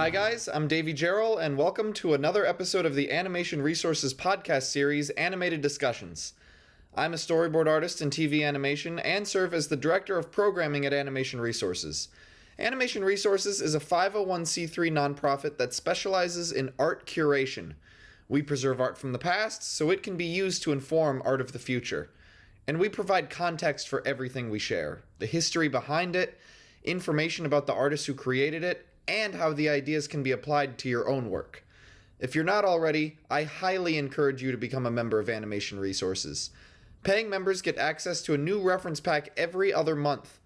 Hi guys, I'm Davey Gerald, and welcome to another episode of the Animation Resources podcast series, Animated Discussions. I'm a storyboard artist in TV animation and serve as the director of programming at Animation Resources. Animation Resources is a 501c3 nonprofit that specializes in art curation. We preserve art from the past so it can be used to inform art of the future. And we provide context for everything we share, the history behind it, information about the artists who created it, and how the ideas can be applied to your own work. If you're not already, I highly encourage you to become a member of Animation Resources. Paying members get access to a new reference pack every other month.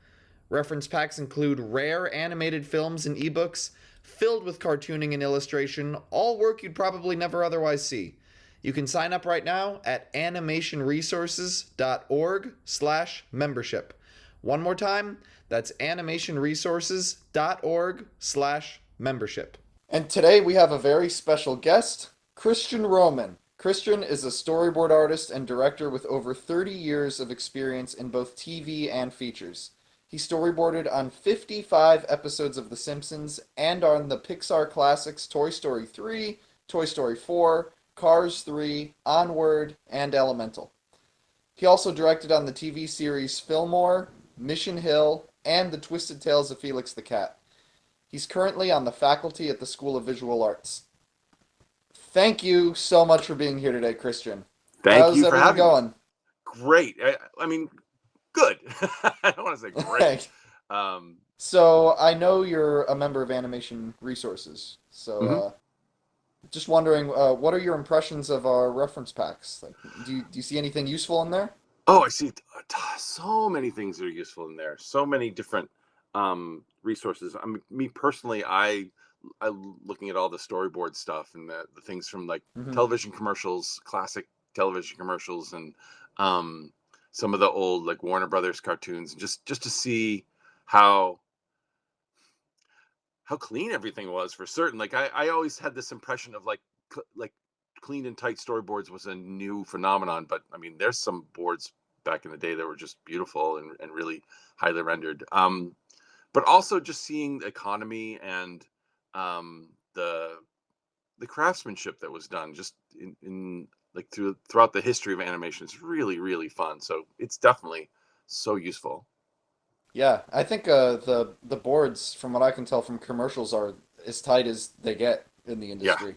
Reference packs include rare animated films and ebooks, filled with cartooning and illustration, all work you'd probably never otherwise see. You can sign up right now at animationresources.org/membership. One more time, that's animationresources.org/membership. And today we have a very special guest, Christian Roman. Christian is a storyboard artist and director with over 30 years of experience in both TV and features. He storyboarded on 55 episodes of The Simpsons and on the Pixar classics Toy Story 3, Toy Story 4, Cars 3, Onward, and Elemental. He also directed on the TV series Fillmore, Mission Hill, and The Twisted Tales of Felix the Cat. He's currently on the faculty at the School of Visual Arts. Thank you so much for being here today, Christian. Thank How's you for everything having me. going? Great. I mean, good. I don't want to say great. So I know you're a member of Animation Resources. So Mhm. just wondering, what are your impressions of our reference packs? Like, do you see anything useful in there? Oh, I see so many things that are useful in there. So many different resources. I mean, me personally, I looking at all the storyboard stuff and the things from like Mm-hmm. television commercials, classic television commercials, and um, some of the old like Warner Brothers cartoons, just to see how how clean everything was for certain. Like I always had this impression of like clean and tight storyboards was a new phenomenon, but I mean, there's some boards back in the day that were just beautiful and really highly rendered. But also just seeing the economy and um, the craftsmanship that was done just in like throughout the history of animation is really fun. So it's definitely so useful. Yeah, I think the boards, from what I can tell from commercials, are as tight as they get in the Yeah, industry.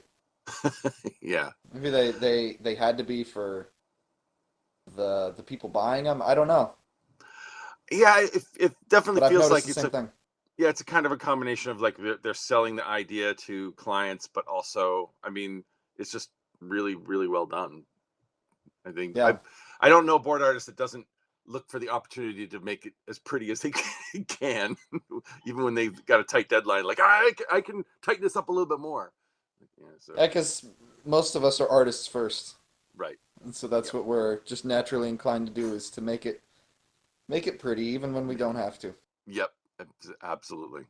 yeah. Maybe they had to be for the people buying them. I don't know, Yeah, it definitely but I've feels noticed like the it's same a thing. yeah, it's a kind of a combination of like they're selling the idea to clients, but also, I mean, it's just really well done. I think Yeah, I don't know a board artist that doesn't look for the opportunity to make it as pretty as they can, even when they've got a tight deadline. Like I can tighten this up a little bit more. Yeah, so because most of us are artists first, right. and so that's Yep. what we're just naturally inclined to do is to make it pretty, even when we don't have to. Yep. Absolutely.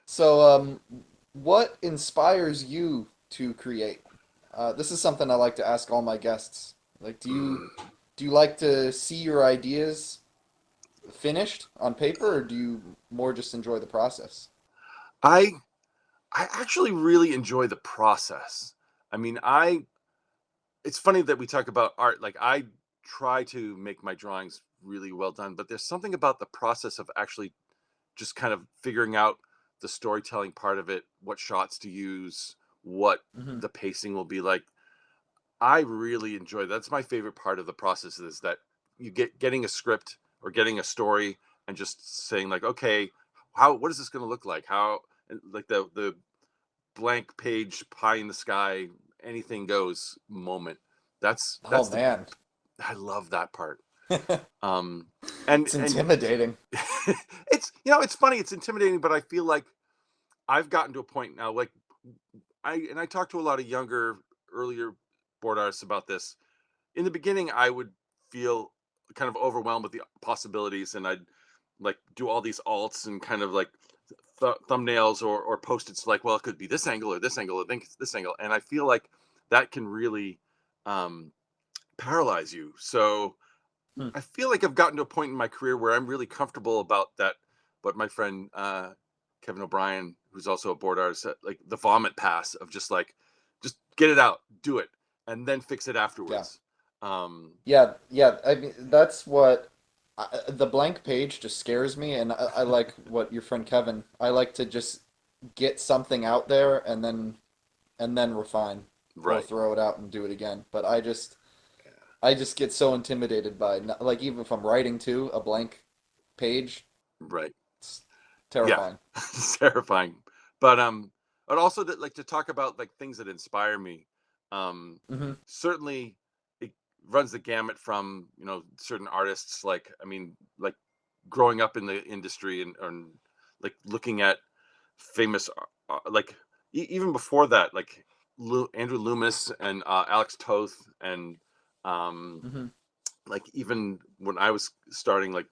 So, what inspires you to create? This is something I like to ask all my guests. Like, Mm. do you like to see your ideas finished on paper, or do you more just enjoy the process? I I actually really enjoy the process. I mean, I it's funny that we talk about art. Like I try to make my drawings really well done, but there's something about the process of actually just kind of figuring out the storytelling part of it, what shots to use, what Hmm. the pacing will be like. I really enjoy that's my favorite part of the process is that you getting a script or getting a story and just saying like, okay, how what is this going to look like? How like the blank page pie in the sky anything goes moment. Oh That's the man, I love that part. it's Um and intimidating. it's it's funny, it's intimidating, but I feel like I've gotten to a point now, like I talked to a lot of younger, earlier board artists about this. In the beginning, I would feel kind of overwhelmed with the possibilities, and I'd like do all these alts and kind of like thumbnails or post-its like, well, it could be this angle or this angle. I think it's this angle, and I feel like that can really um, paralyze you. So Hmm. I feel like I've gotten to a point in my career where I'm really comfortable about that. What my friend Kevin O'Brien, who's also a board artist, like the vomit pass of just get it out, do it, and then fix it Yeah. afterwards. Um, Yeah. I mean, that's what the blank page just scares me, and I like what your friend Kevin. I like to just get something out there and then refine or right, throw it out and do it again. But I just get so intimidated by like even if I'm writing to a blank page, right, it's yeah, terrifying. it's terrifying. But also to talk about like things that inspire me. Um, Hmm. Certainly, it runs the gamut from certain artists. Like I mean, like growing up in the industry and like looking at famous like even before that, like Andrew Loomis and Alex Toth and um, Hmm. like even when I was starting, like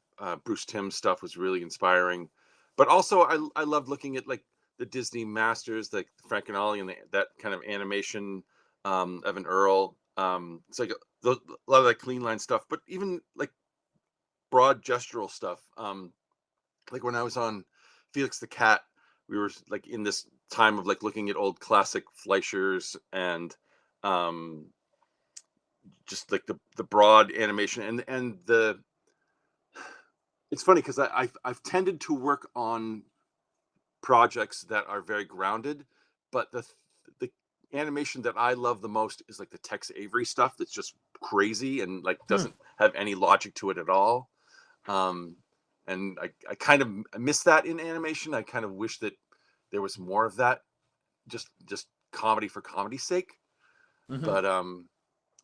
Bruce Timm stuff was really inspiring. But also, I loved looking at like the Disney masters, like Frank and Ollie, and that kind of animation. Evan Earl. It's like a lot of that clean line stuff, but even like broad gestural stuff. Like when I was on Felix the Cat, we were like in this time of like looking at old classic Fleischers and um, just like the broad animation and the it's funny because I've tended to work on projects that are very grounded, but the animation that I love the most is like the Tex Avery stuff that's just crazy and like Hmm. doesn't have any logic to it at all. Um, and I kind of miss that in animation. I kind of wish that there was more of that, just comedy for comedy's sake. Hmm. But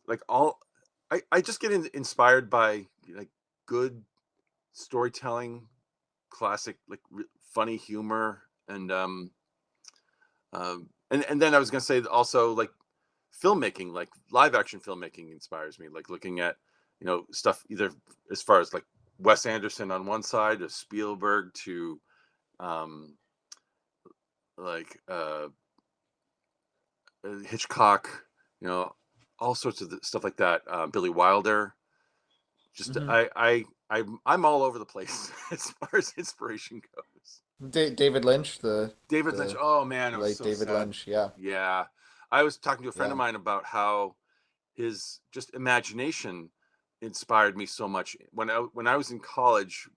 like all I just get inspired by like good storytelling, classic like funny humor, and then I was gonna say also like filmmaking, like live action filmmaking inspires me. Like looking at stuff either as far as like Wes Anderson on one side, to Spielberg, to um, like Hitchcock, you know, all sorts of stuff like that. Billy Wilder. Just Hmm. I'm all over the place as far as inspiration goes. David Lynch, David Lynch. the Oh man, it was late so David sad. Lynch. Yeah. Yeah, I was talking to a friend Yeah. of mine about how his just imagination inspired me so much. When I was in college,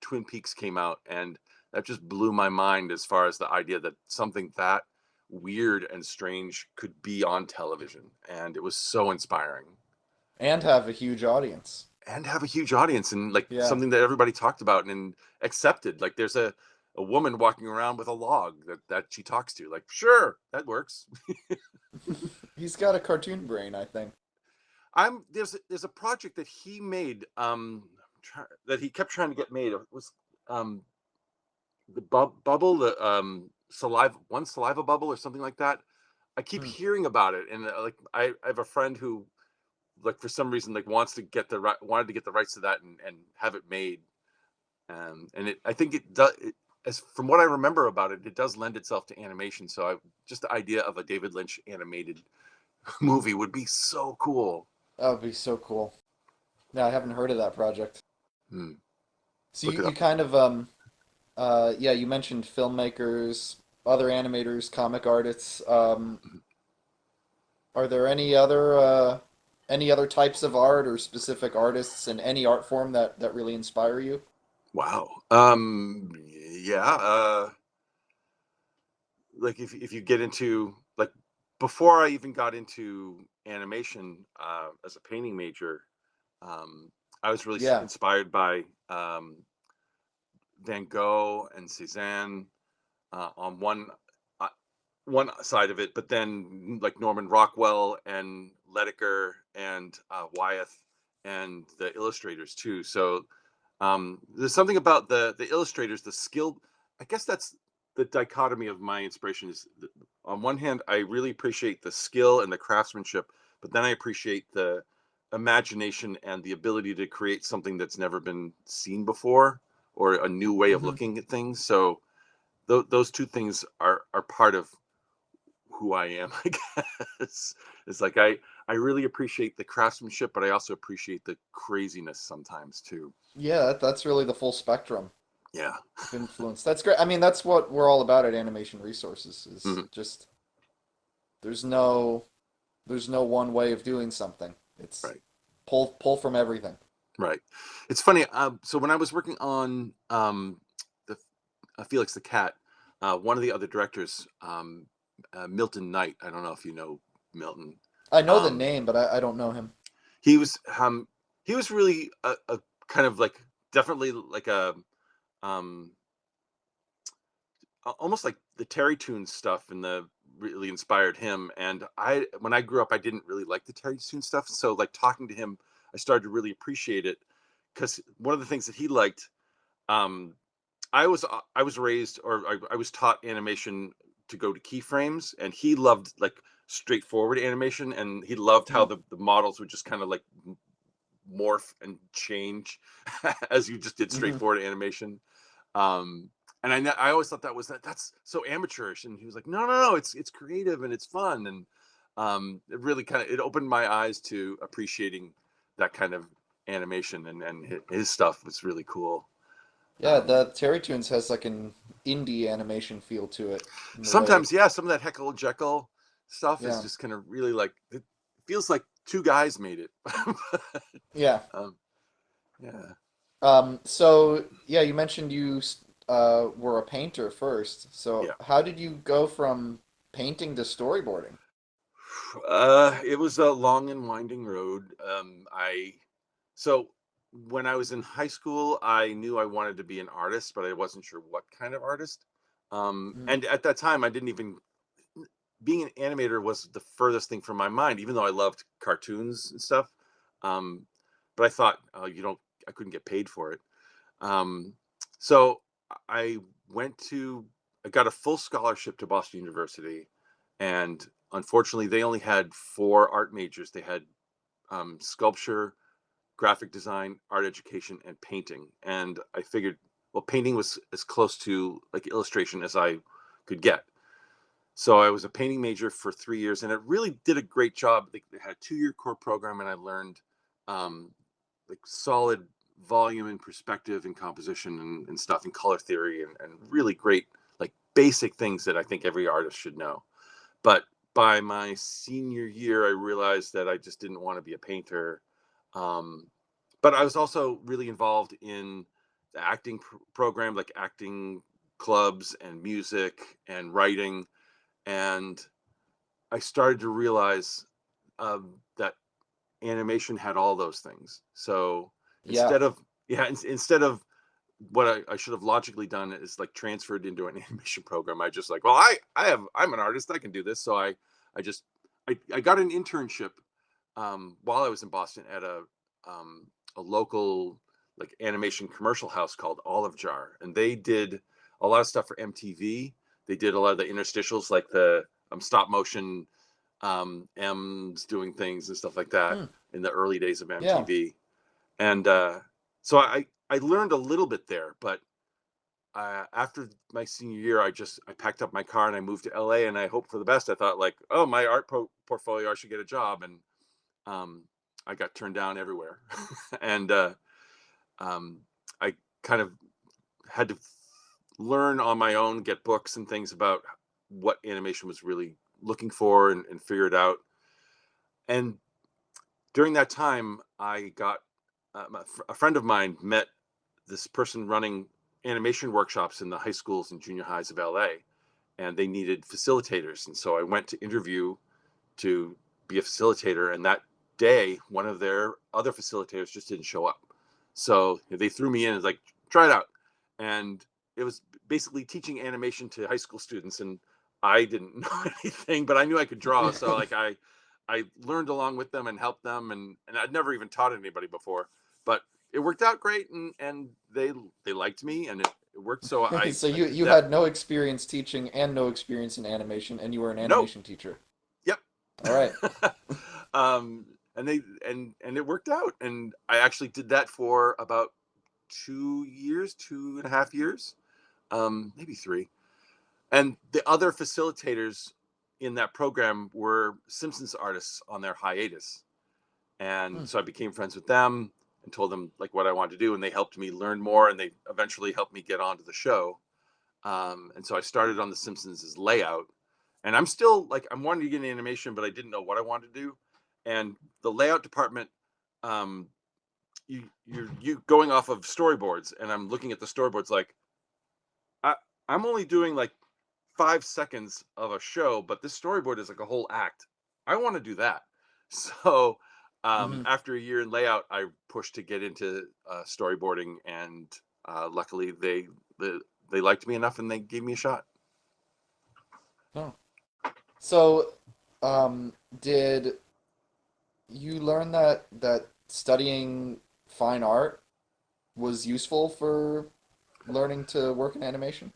Twin Peaks came out, and that just blew my mind as far as the idea that something that weird and strange could be on television, and it was so inspiring And have a huge audience. and have a huge audience and like Yeah. something that everybody talked about and accepted. Like there's a woman walking around with a log that she talks to. Like, sure, that works. He's got a cartoon brain, I think. There's a project that he made that he kept trying to get made. It was um the bubble, the saliva bubble or something like that. I keep Hmm. hearing about it, and like I have a friend who like for some reason like wanted to get the rights to that and have it made. And I think it does. As from what I remember about it, it does lend itself to animation. So just the idea of a David Lynch animated movie would be so cool. That would be so cool. Yeah, I haven't heard of that project. Hmm. So Look it you up. kind of yeah, you mentioned filmmakers, other animators, comic artists. Are there any other types of art or specific artists in any art form that really inspire you? Wow. Yeah. Like if you get into like before I even got into animation as a painting major, um, I was really Yeah. inspired by Van Gogh and Cezanne on uh, one side of it, but then like Norman Rockwell and Ledbetter and Wyeth and the illustrators too. So there's something about the illustrators, the skill. I guess that's the dichotomy of my inspiration is on one hand, I really appreciate the skill and the craftsmanship, but then I appreciate the imagination and the ability to create something that's never been seen before or a new way of Hmm. looking at things. So those two things are part of who I am, I guess. It's like I really appreciate the craftsmanship, but I also appreciate the craziness sometimes too. Yeah, that's really the full spectrum. Yeah. of influence. That's great. I mean, that's what we're all about at Animation Resources. Is Mhm. just there's no there's no one way of doing something. It's Right. pull from everything. Right. It's funny. So when I was working on the Felix the Cat, one of the other directors, Milton Knight. I don't know if you know Milton. I know the Um, name, but I don't know him. he was um, he was really a kind of like definitely like a um, almost like the Terry Toons stuff and the really inspired him. And when I grew up, I didn't really like the Terry Toons stuff. So like talking to him, I started to really appreciate it because one of the things that he liked, um, I was raised or I was taught animation to go to keyframes, and he loved like straightforward animation, and he loved how Hmm. the models would just kind of like morph and change as you just did Hmm. straightforward animation. Um, and I always thought that's so amateurish, and he was like, no, it's creative and it's fun, and it really kind of it opened my eyes to appreciating that kind of animation, and his stuff was really cool. Yeah, Um, the Terry Tunes has like an indie animation feel to it in the way. Sometimes, yeah, some of that Heckle and Jekyll stuff is Yeah, just kind of really like it feels like two guys made it. yeah. um, yeah, So yeah, you mentioned you were a painter first. So yeah. how did you go from painting to storyboarding? It was a long and winding road. I so when I was in high school, I knew I wanted to be an artist, but I wasn't sure what kind of artist. Mm. And at that time, I didn't even being an animator was the furthest thing from my mind, even though I loved cartoons and stuff. Um, but I thought, oh, I couldn't get paid for it. Um, so I went to, I got a full scholarship to Boston University, and unfortunately, they only had four art majors. They had sculpture, graphic design, art education, and painting. And I figured, well, painting was as close to like illustration as I could get. So I was a painting major for 3 years, and it really did a great job. They had a 2 year core program, and I learned um, like solid volume and perspective and composition and stuff and color theory and really great like basic things that I think every artist should know. But by my senior year, I realized that I just didn't want to be a painter. Um, but I was also really involved in the acting program, like acting clubs and music and writing, and I started to realize that animation had all those things. So Yeah. instead of instead of what I should have logically done is like transferred into an animation program. I just like, well, I'm an artist, I can do this. So I just I got an internship while I was in Boston at a local like animation commercial house called Olive Jar, and they did a lot of stuff for MTV. They did a lot of the interstitials, like the stop motion M's doing things and stuff like that Hmm. in the early days of Yeah. MTV. And so I learned a little bit there, but after my senior year, I packed up my car and I moved to LA, and I hoped for the best. I thought like, oh, my art portfolio, I should get a job, and um, I got turned down everywhere, and um, I kind of had to learn on my own, get books and things about what animation was really looking for, and figure it out. And during that time, I got a friend of mine met this person running animation workshops in the high schools and junior highs of LA, and they needed facilitators. And so I went to interview to be a facilitator. And that day, one of their other facilitators just didn't show up. So they threw me in and like, try it out. And it was basically teaching animation to high school students. And I didn't know anything, but I knew I could draw. So like I learned along with them and helped them, and I'd never even taught anybody before. But it worked out great, and they liked me, and it worked. So So I did you that. had no experience teaching and no experience in animation, and you were an No, animation teacher. yep. All right. um, and they and it worked out, and I actually did that for about 2 years, 2.5 years, maybe three. And the other facilitators in that program were Simpsons artists on their hiatus, Hmm. and so I became friends with them. and told them like what I wanted to do, and they helped me learn more, and they eventually helped me get onto the show. And so I started on The Simpsons as layout, and I'm still like I'm wanting to get into animation, but I didn't know what I wanted to do. And the layout department, um, you going off of storyboards, and I'm looking at the storyboards like I I'm only doing like 5 seconds of a show, but this storyboard is like a whole act. I want to do that. So Hmm. after a year in layout, I pushed to get into storyboarding, and luckily they liked me enough and they gave me a shot. Oh. So, did you learn that studying fine art was useful for learning to work in animation?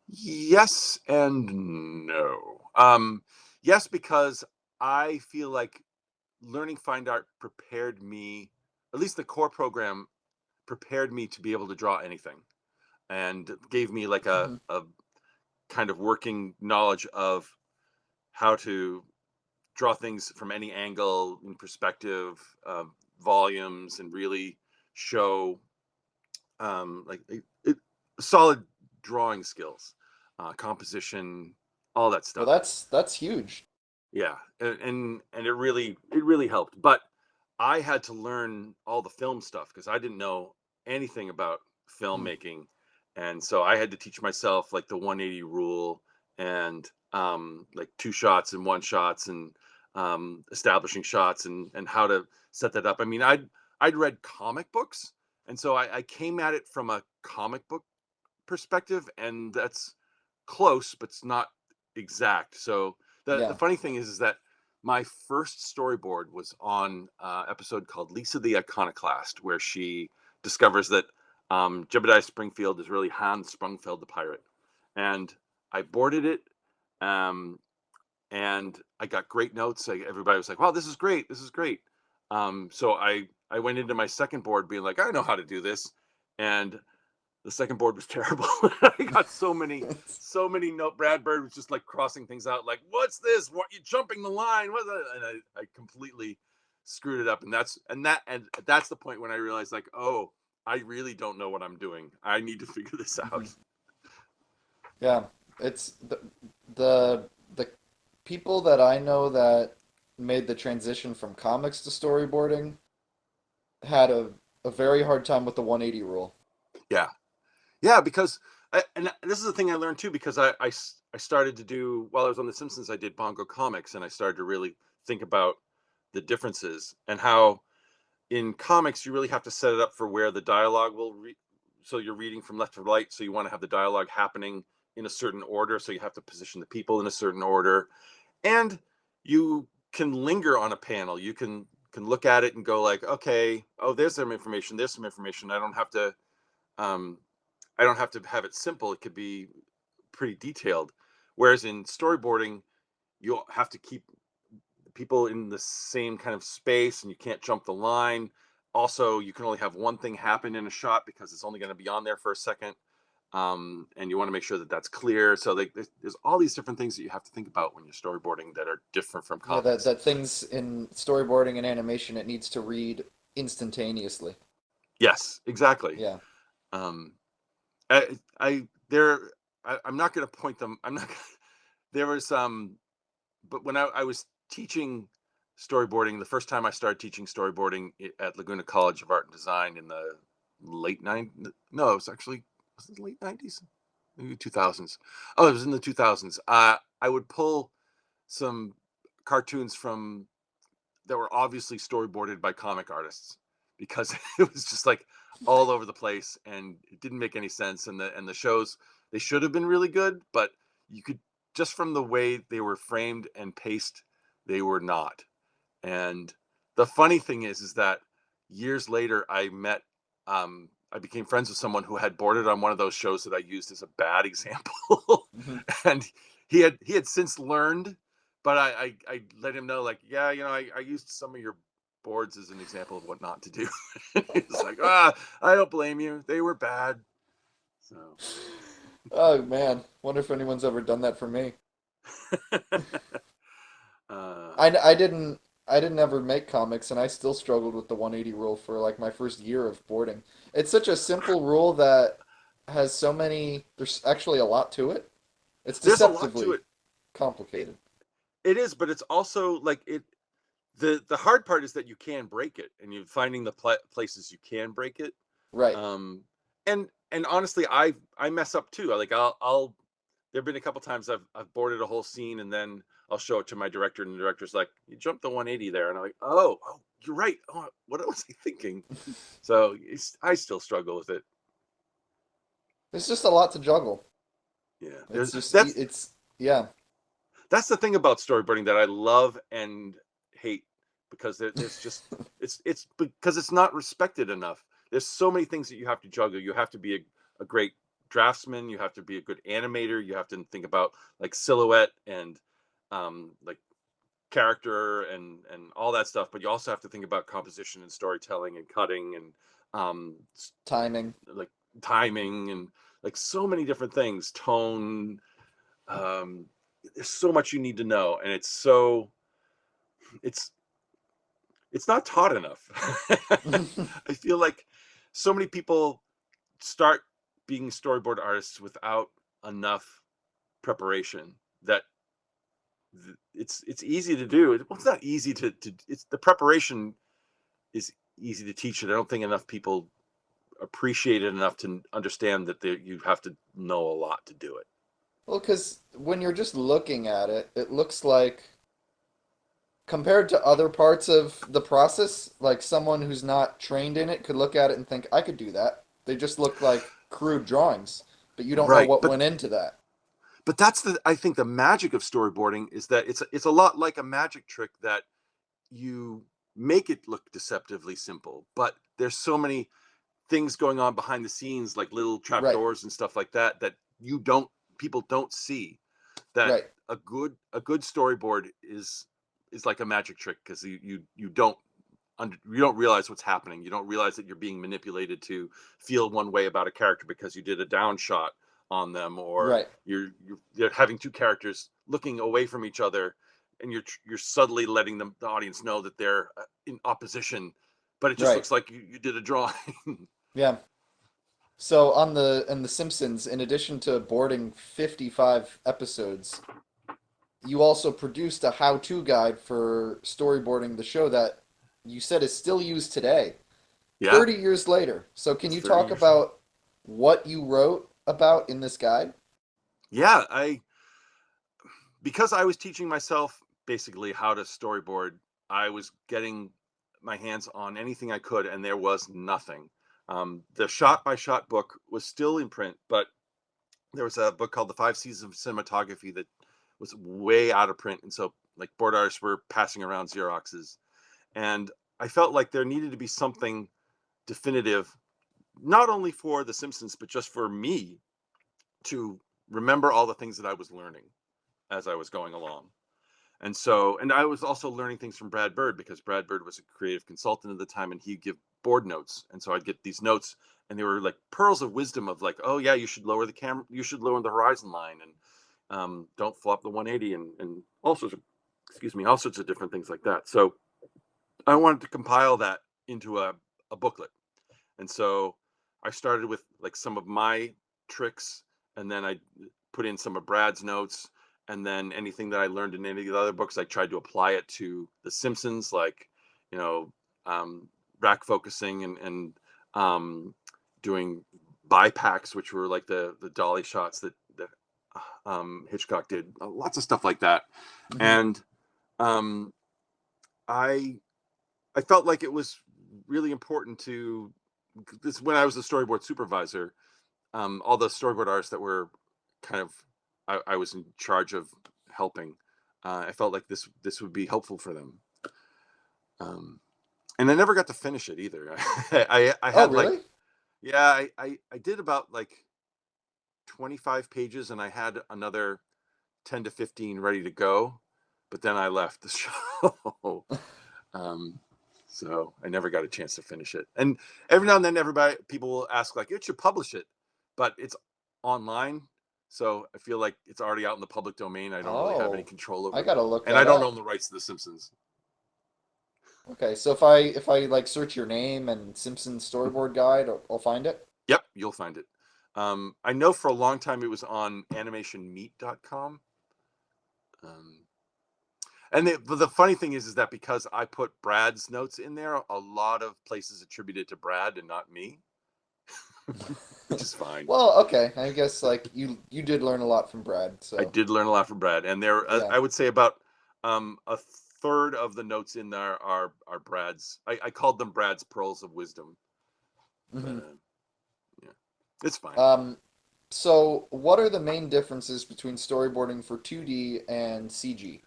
Yes and no. Yes, because I feel like learning fine art prepared me, at least the core program prepared me to be able to draw anything, and gave me like Hmm. a kind of working knowledge of how to draw things from any angle in perspective, volumes, and really show like solid drawing skills, composition, all that Well, stuff. that's huge. Yeah, and it really helped. But I had to learn all the film stuff because I didn't know anything about Mm. filmmaking, and so I had to teach myself like the 180 rule, and like two shots and one shots, and establishing shots, and how to set that up. I mean, I'd read comic books, and so I came at it from a comic book perspective, and that's close, but it's not exact. So the Yeah. funny thing is that my first storyboard was on episode called Lisa the Iconoclast, where she discovers that Jebediah Springfield is really Hans Sprungfeld the pirate, and I boarded it, um, and I got great notes. Everybody was like, "Wow, this is great! This is great!" So I went into my second board being like, "I know how to do this," and the second board was terrible. I got so many note. Brad Bird was just like crossing things out, like, "What's this? What you jumping the line?" What? And I completely screwed it up. And that's the point when I realized, like, oh, I really don't know what I'm doing. I need to figure this Hmm. out. Yeah. It's the people that I know that made the transition from comics to storyboarding had a very hard time with the 180 rule. Yeah, yeah, because and this is the thing I learned too, because I started to do while I was on The Simpsons. I did Bongo comics, and I started to really think about the differences and how in comics you really have to set it up for where the dialogue will so you're reading from left to right, so you want to have the dialogue happening in a certain order, so you have to position the people in a certain order, and you can linger on a panel. You can look at it and go like, okay, oh, there's some information. Um I don't have to have it simple. It could be pretty detailed. Whereas in storyboarding, you'll have to keep people in the same kind of space, and you can't jump the line. Also, you can only have one thing happen in a shot because it's only going to be on there for a second, and you want to make sure that that's clear. So there's all these different things that you have to think about when you're storyboarding that are different from Yeah, that comics. that things in storyboarding and animation it needs to read instantaneously. Yes, exactly. Yeah. um, I there I'm not going to point them. I'm not. There was but when I was teaching storyboarding, the first time I started teaching storyboarding at Laguna College of Art and Design in the late 90s. No, it was actually, was it the late 90s? Maybe 2000s. Oh, it was in the 2000s. I would pull some cartoons from that were obviously storyboarded by comic artists, because it was just like all over the place and it didn't make any sense. And the shows, they should have been really good, but you could, just from the way they were framed and paced, they were not. And the funny thing is that years later I became friends with someone who had boarded on one of those shows that I used as a bad example. Hmm. And he had since learned, but I let him know, like, yeah, I used some of your boards as an example of what not to do. He's like, I don't blame you. They were bad. So Oh man, wonder if anyone's ever done that for me. uh I didn't. I didn't ever make comics, and I still struggled with the 180 rule for like my first year of boarding. It's such a simple rule that has so many. There's actually a lot to it. It's There's a lot to deceptively it. it. complicated. It is, but it's also like it. The hard part is that you can break it, and you're finding the places you can break it. Right. Um, and honestly, I mess up too. I'll there've been a couple times I've boarded a whole scene, and then I'll show it to my director, and the director's like, "You jumped the 180 there," and I'm like, "Oh, you're right. Oh, what was I thinking?" So I still struggle with it. There's just a lot to juggle. Yeah, It's just that's yeah. that's the thing about storyboarding that I love and hate, because there's just it's because it's not respected enough. There's so many things that you have to juggle. You have to be a great draftsman. You have to be a good animator. You have to think about like silhouette and like character and all that stuff. But you also have to think about composition and storytelling and cutting and Timing. like timing and like so many different things. Tone. Um, there's so much you need to know, and it's it's not taught enough. I feel like so many people start being storyboard artists without enough preparation that it's easy to do. Well, it's not easy to it's the preparation is easy to teach it. I don't think enough people appreciate it enough to understand that you have to know a lot to do it. Well, because when you're just looking at it, it looks like compared to other parts of the process, like someone who's not trained in it could look at it and think, I could do that. They just look like crude drawings, but you don't know Right, what went into that. but that's the I think the magic of storyboarding is that it's a lot like a magic trick that you make it look deceptively simple, but there's so many things going on behind the scenes, like little Right, trapdoors and stuff like that, that you don't people don't see. That right, a good storyboard is like a magic trick, because you don't you don't realize what's happening. You don't realize that you're being manipulated to feel one way about a character because you did a down shot on them, or right, you're having two characters looking away from each other, and you're subtly letting the audience know that they're in opposition, but it just right. looks like you did a drawing. Yeah. So on the in The Simpsons, in addition to boarding 55 episodes, you also produced a how-to guide for storyboarding the show that you said is still used today, Yeah, 30 years later. So can it's you 30 talk years later. about what you wrote about in this guide? Yeah, I because I was teaching myself basically how to storyboard. I was getting my hands on anything I could, and there was nothing. The shot by shot book was still in print, but there was a book called The Five Seasons of Cinematography that was way out of print. And so, like, board artists were passing around Xeroxes. And I felt like there needed to be something definitive, not only for The Simpsons, but just for me to remember all the things that I was learning as I was going along. And so, and I was also learning things from Brad Bird, because Brad Bird was a creative consultant at the time, and he'd give board notes. And so I'd get these notes, and they were like pearls of wisdom of like, oh yeah, you should lower the camera, you should lower the horizon line, and don't flop the 180, and all sorts of, excuse me, all sorts of different things like that. So I wanted to compile that into a booklet. And so I started with like some of my tricks, and then I put in some of Brad's notes, and then anything that I learned in any of the other books, I tried to apply it to The Simpsons, like, you know, rack focusing and um, doing bipacks, which were like the dolly shots that Hitchcock did, lots of stuff like that. Hmm. And um, I I felt like it was really important to this when I was a storyboard supervisor. All the storyboard artists that were kind of I was in charge of helping. I felt like this would be helpful for them. Um, and I never got to finish it either. I Oh, had like really? yeah I did about like 25 pages, and I had another 10 to 15 ready to go, but then I left the show. Um, so I never got a chance to finish it. And every now and then, people will ask, like, you should publish it, but it's online. So I feel like it's already out in the public domain. I don't really have any Oh, control I over it. gotta look And I that don't own up. the rights to The Simpsons. Okay, so if I like search your name and Simpsons storyboard guide, I'll find it. Yep, you'll find it. I know for a long time it was on animationmeet.com. Um, and the funny thing is that because I put Brad's notes in there, a lot of places attributed to Brad and not me, which is fine. Well, okay, I guess like you did learn a lot from Brad, I so did learn a lot from Brad, and there yeah. I would say about a third of the notes in there are Brad's. I called them Brad's pearls of wisdom, but Hmm. yeah, it's fine. Um, so what are the main differences between storyboarding for 2D and CG?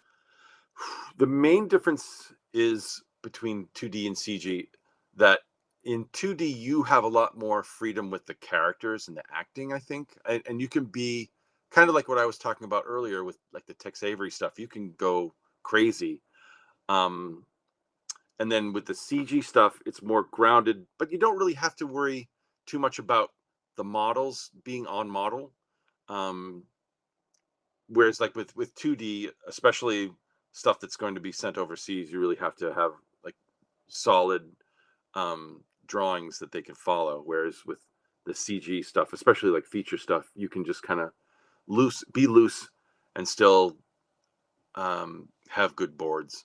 The main difference is between 2D and CG that in 2D you have a lot more freedom with the characters and the acting, I think, and you can be kind of like what I was talking about earlier with like the Tex Avery stuff. You can go crazy. Um, and then with the CG stuff, it's more grounded, but you don't really have to worry too much about the models being on model. Um, Whereas like with 2D, especially stuff that's going to be sent overseas, you really have to have like solid drawings that they can follow. Whereas with the CG stuff, especially like feature stuff, you can just kind of be loose and still have good boards.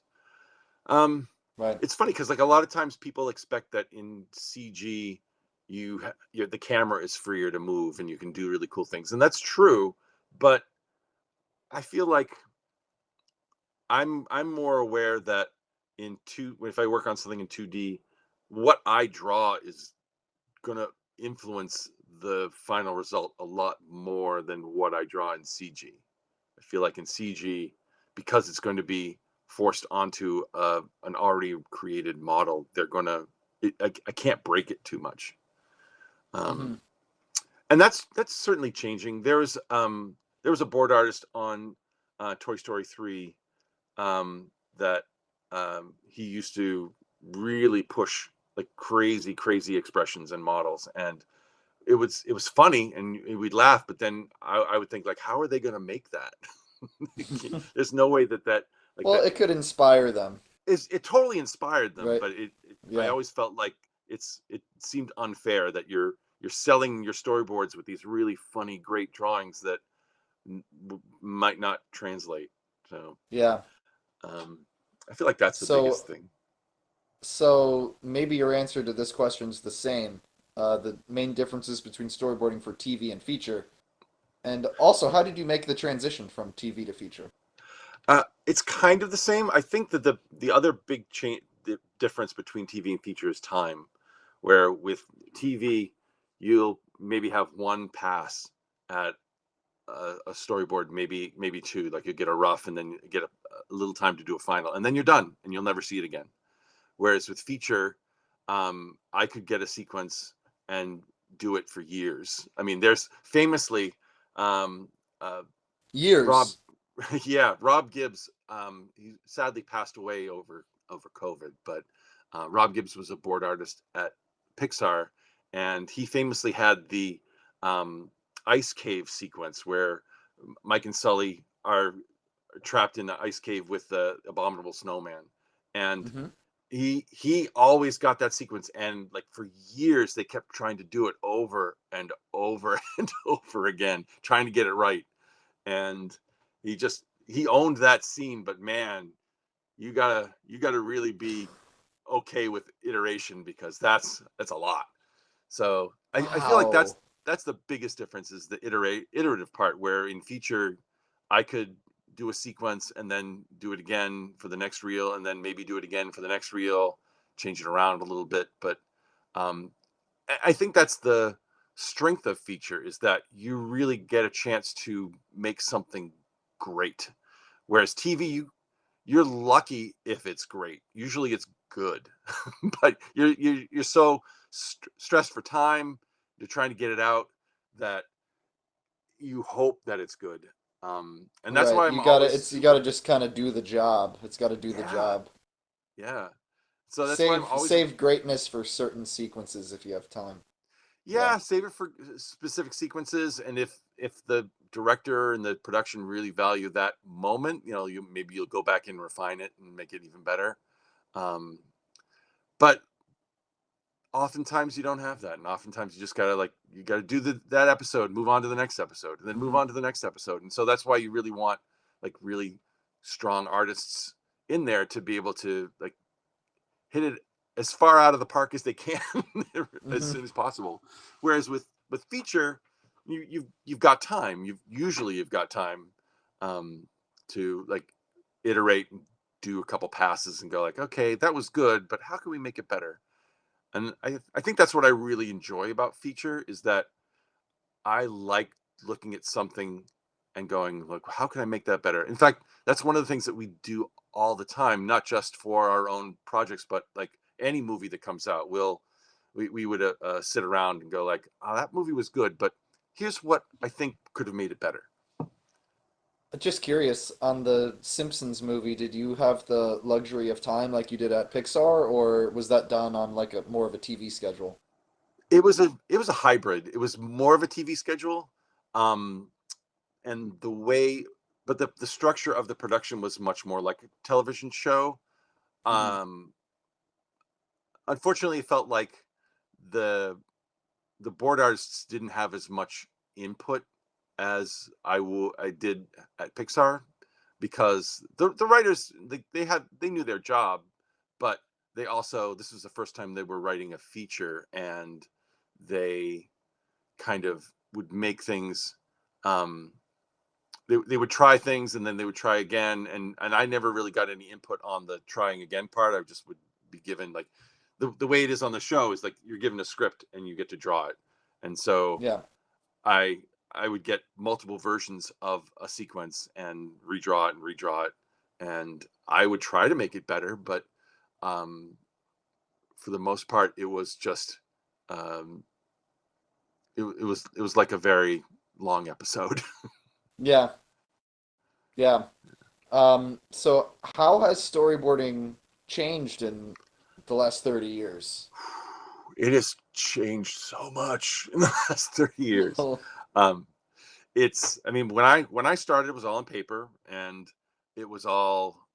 Um, Right. it's funny because like a lot of times people expect that in CG the camera is freer to move and you can do really cool things, and that's true. But I feel like I'm more aware that if I work on something in 2D, what I draw is gonna influence the final result a lot more than what I draw in CG. I feel like in CG, because it's going to be forced onto an already created model, I can't break it too much. Hmm. Um, and that's certainly changing. There was a board artist on Toy Story 3 that he used to really push like crazy expressions and models, and it was funny and we'd laugh, but then I would think like, how are they going to make that? There's no way that like Well, that it could inspire them, is it totally inspired them, right? but I Yeah. always felt like it seemed unfair that you're selling your storyboards with these really funny great drawings that might not translate. So Yeah. um I feel like that's the biggest So thing. so maybe your answer to this question is the same. The main differences between storyboarding for TV and feature. And also, how did you make the transition from TV to feature? It's kind of the same. I think that the other big change, the difference between TV and feature is time, where with TV you'll maybe have one pass at a storyboard, maybe two. Like you get a rough, and then you get a little time to do a final, and then you're done, and you'll never see it again. Whereas with feature, I could get a sequence and do it for years. I mean, there's famously um, uh, Rob, Years. yeah, Rob Gibbs. He sadly passed away over COVID, but Rob Gibbs was a board artist at Pixar, and he famously had the um, ice cave sequence where Mike and Sully are trapped in the ice cave with the abominable snowman, and Hmm. he always got that sequence, and like for years they kept trying to do it over and over and over again, trying to get it right, and he owned that scene. But man, you gotta really be okay with iteration, because that's a lot. So I feel like Wow. that's the biggest difference, is the iterative part, where in feature I could do a sequence and then do it again for the next reel, and then maybe do it again for the next reel, change it around a little bit. But um, I think that's the strength of feature, is that you really get a chance to make something great. Whereas TV, you're lucky if it's great. Usually it's good, but you're so stressed for time. You're trying to get it out that you hope that it's good. And that's Right. why I'm You gotta always it's you gotta super. just kind of do the job. It's gotta do the Yeah, job. yeah. So that's why I'm Save always. save greatness for certain sequences if you have time. Yeah. Yeah, save it for specific sequences, and if the director and the production really value that moment, maybe you'll go back and refine it and make it even better. Um, but oftentimes you don't have that, and oftentimes you just gotta you gotta do that episode, move on to the next episode, and then move Hmm. on to the next episode. And so that's why you really want really strong artists in there to be able to hit it as far out of the park as they can as Hmm. soon as possible. Whereas with feature, you've got time. You've got time to iterate and do a couple passes and go okay, that was good, but how can we make it better? And I think that's what I really enjoy about feature is that I like looking at something and going how can I make that better? In fact, that's one of the things that we do all the time, not just for our own projects, but any movie that comes out, we would sit around and go oh, that movie was good, but here's what I think could have made it better. Just curious, on the Simpsons movie, did you have the luxury of time like you did at Pixar, or was that done on like a more of a TV schedule? It was a hybrid. It was more of a TV schedule. Um, and the way but the structure of the production was much more like a television show. Hmm. um Unfortunately, it felt like the the board artists didn't have as much input as I did at Pixar, because the writers, they knew their job, but they also, this was the first time they were writing a feature, and they kind of would make things, um they would try things and then they would try again, and I never really got any input on the trying again part. I just would be given the way it is on the show is you're given a script and you get to draw it. And so Yeah. I I would get multiple versions of a sequence and redraw it, and I would try to make it better, but um for the most part it was just um it was like a very long episode. Yeah. Yeah. So how has storyboarding changed in the last 30 years? It has changed so much in the last 30 years. Um, it's, I mean, when I started, it was all on paper, and it was all,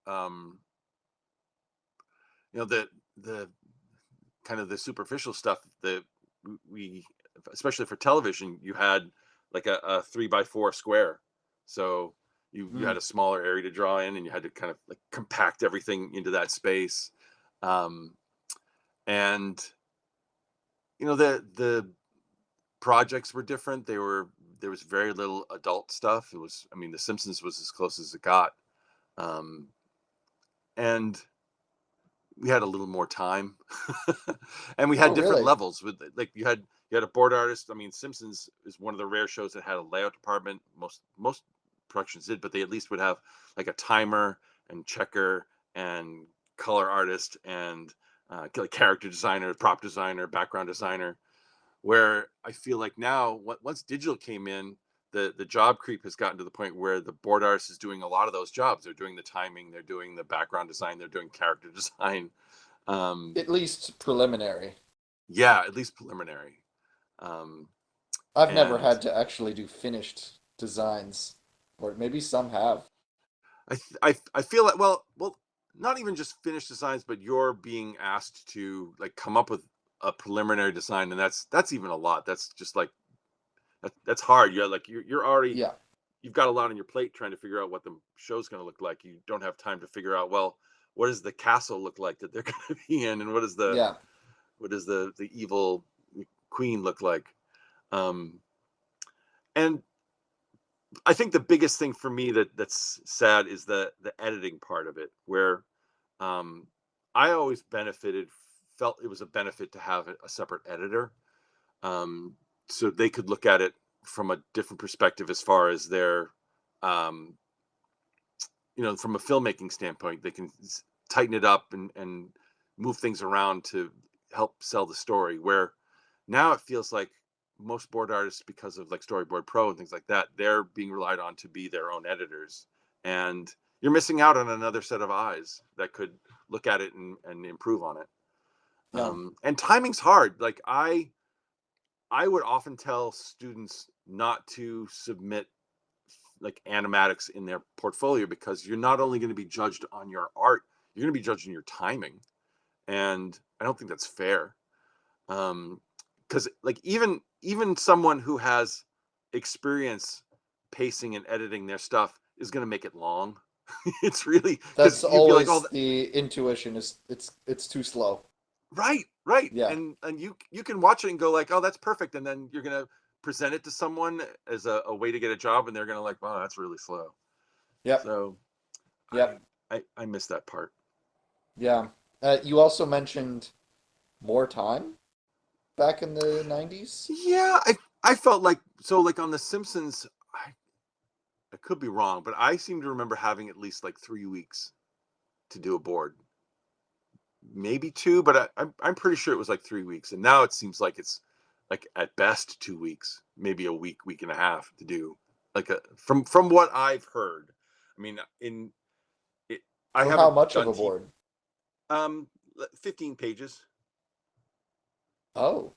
the kind of the superficial stuff that we, especially for television, you had a 3x4 square. So you Mm. had a smaller area to draw in, and you had to kind of compact everything into that space. Um, and the projects were different. There was very little adult stuff. It was, I mean, The Simpsons was as close as it got, um, and we had a little more time, and we Oh, had different really? levels. With you had a board artist. I mean, Simpsons is one of the rare shows that had a layout department. Most productions did, but they at least would have a timer and checker and color artist and character designer, prop designer, background designer. Where I feel like now, once digital came in, the job creep has gotten to the point where the board artist is doing a lot of those jobs. They're doing the timing, they're doing the background design, they're doing character design. Um, At least preliminary. yeah, at least preliminary. Um, I've never and had to actually do finished designs, or maybe some have. I feel like, well, not even just finished designs, but you're being asked to come up with a preliminary design, and that's even a lot. That's just that's hard. You're already, Yeah. you've got a lot on your plate trying to figure out what the show's going to look like. You don't have time to figure out, well, what does the castle look like that they're going to be in, and Yeah. what does the evil queen look like? Um, and I think the biggest thing for me that's sad is the editing part of it, where um, I always felt it was a benefit to have a separate editor, um, so they could look at it from a different perspective as far as their um, from a filmmaking standpoint. They can tighten it up and move things around to help sell the story. Where now it feels like most board artists, because of Storyboard Pro and things like that, they're being relied on to be their own editors, and you're missing out on another set of eyes that could look at it and improve on it. Yeah. And timing's hard. I would often tell students not to submit animatics in their portfolio, because you're not only going to be judged on your art, you're going to be judged on your timing. and I don't think that's fair. Because like even someone who has experience pacing and editing their stuff is going to make it long. It's really because That's you'd be like, oh, always the intuition is it's too slow. right, Yeah. and you can watch it and go like, oh, that's perfect, and then you're gonna present it to someone as a way to get a job, and they're gonna like, wow, that's really slow. Yep. So Yep. I miss that part. Yeah. You also mentioned more time back in the 90s. Yeah, I felt like so like on The Simpsons. I could be wrong, but I seem to remember having at least like 3 weeks to do a board, maybe two, but I'm pretty sure it was like 3 weeks. And now it seems like it's like at best 2 weeks, maybe a week and a half to do. Like from what I've heard. I mean, in it, I For how haven't much of done a TV. board? 15 pages. Oh,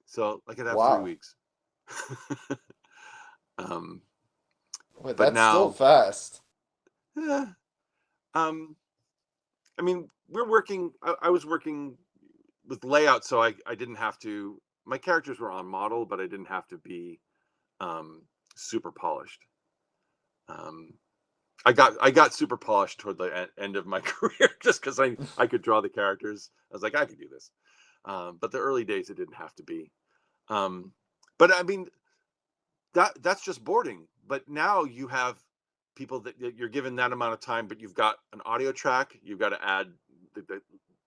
So I could have three wow. weeks. um, Wait, but that's still now, fast. eh, um, I mean, we're working. I was working with layout, so I didn't have to. My characters were on model, but I didn't have to be um, super polished. Um, I got super polished toward the end of my career just because I could draw the characters. I was like, I could do this. But the early days, it didn't have to be. Um, but I mean, that's just boarding. But now you have people that you're given that amount of time, but you've got an audio track. You've got to add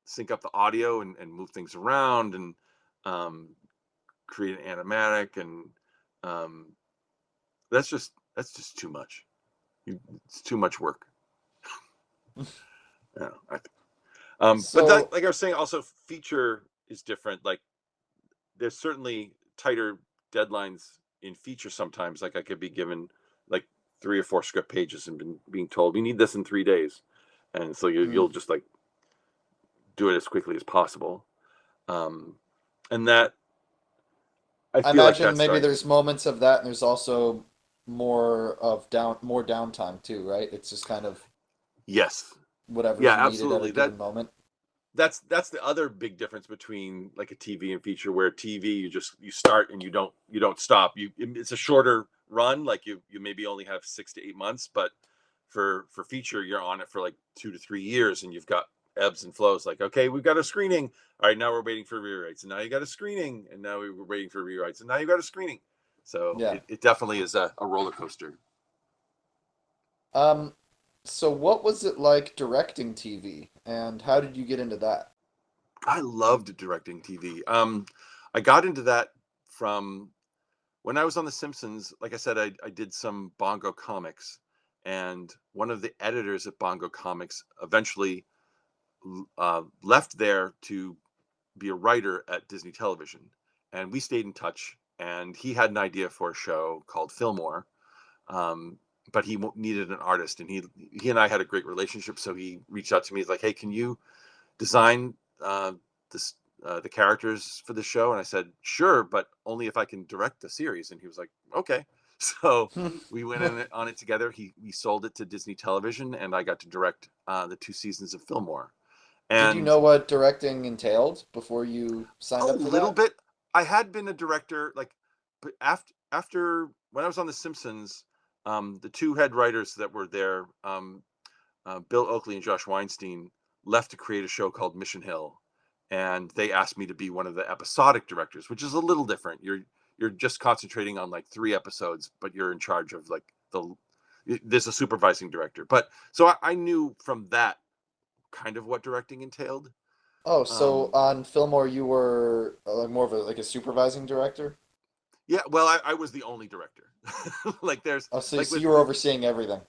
sync up the audio and move things around and um, create an animatic, and um, that's just too much. It's too much work. Yeah, but So, like I was saying, also feature is different. Like there's certainly tighter deadlines in feature sometimes. Like I could be given like 3 or 4 script pages and being told we need this in 3 days, and so mm, you'll just like do it as quickly as possible. Um, and that I I feel like imagine that's maybe starting to. there's moments of that, and there's also more downtime too, right? It's just kind of Yes, whatever's yeah, needed at a absolutely. given moment. That's the other big difference between like a TV and feature, where TV you start and you don't stop. It's a shorter run, like you maybe only have 6 to 8 months, but for feature you're on it for like 2 to 3 years, and you've got ebbs and flows. Like, okay, we've got a screening. All right, now we're waiting for rewrites, and now you got a screening, and now we're waiting for rewrites, and now you got a screening. So Yeah. it definitely is a roller coaster. Um, so what was it like directing TV, and how did you get into that? I loved directing TV. I got into that from when I was on The Simpsons. Like I said, I did some Bongo comics, and one of the editors at Bongo Comics eventually left there to be a writer at Disney Television, and we stayed in touch. And he had an idea for a show called Fillmore, um, but he needed an artist, and he and I had a great relationship. So he reached out to me. He's like, "Hey, can you design uh, this the characters for the show?" And I said, "Sure, but only if I can direct the series." And he was like, "Okay." So we went on it together. We sold it to Disney Television, and I got to direct the 2 seasons of Fillmore. Did you And know what directing entailed before you a signed up for little that? bit, I had been a director, like, but after when I was on The Simpsons, the two head writers that were there, Bill Oakley and Josh Weinstein, left to create a show called Mission Hill, and they asked me to be one of the episodic directors, which is a little different. You're just concentrating on like 3 episodes, but you're in charge of like there's a supervising director. But so I knew from that kind of what directing entailed. Oh, so Um, on Fillmore you were like more of a like a supervising director? yeah, well, I was the only director. Like there's Oh, so, like so you were overseeing everything.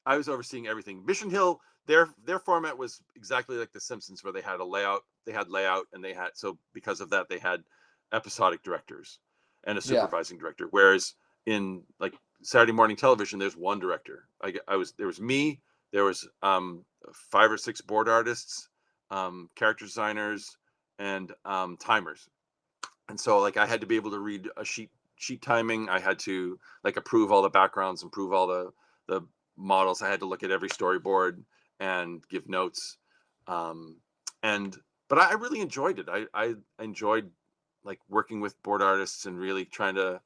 I was overseeing everything. Mission Hill, their format was exactly like The Simpsons, where they had layout, and they had, so because of that, they had episodic directors and a Yeah. supervising director. Whereas in like Saturday morning television, there's one director. There was me, there was 5 or 6 board artists, character designers, and timers. And so like I had to be able to read a sheet timing. I had to like approve all the backgrounds, improve all the models. I had to look at every storyboard and give notes. Um, and but I really enjoyed it. I enjoyed like working with board artists and really trying to.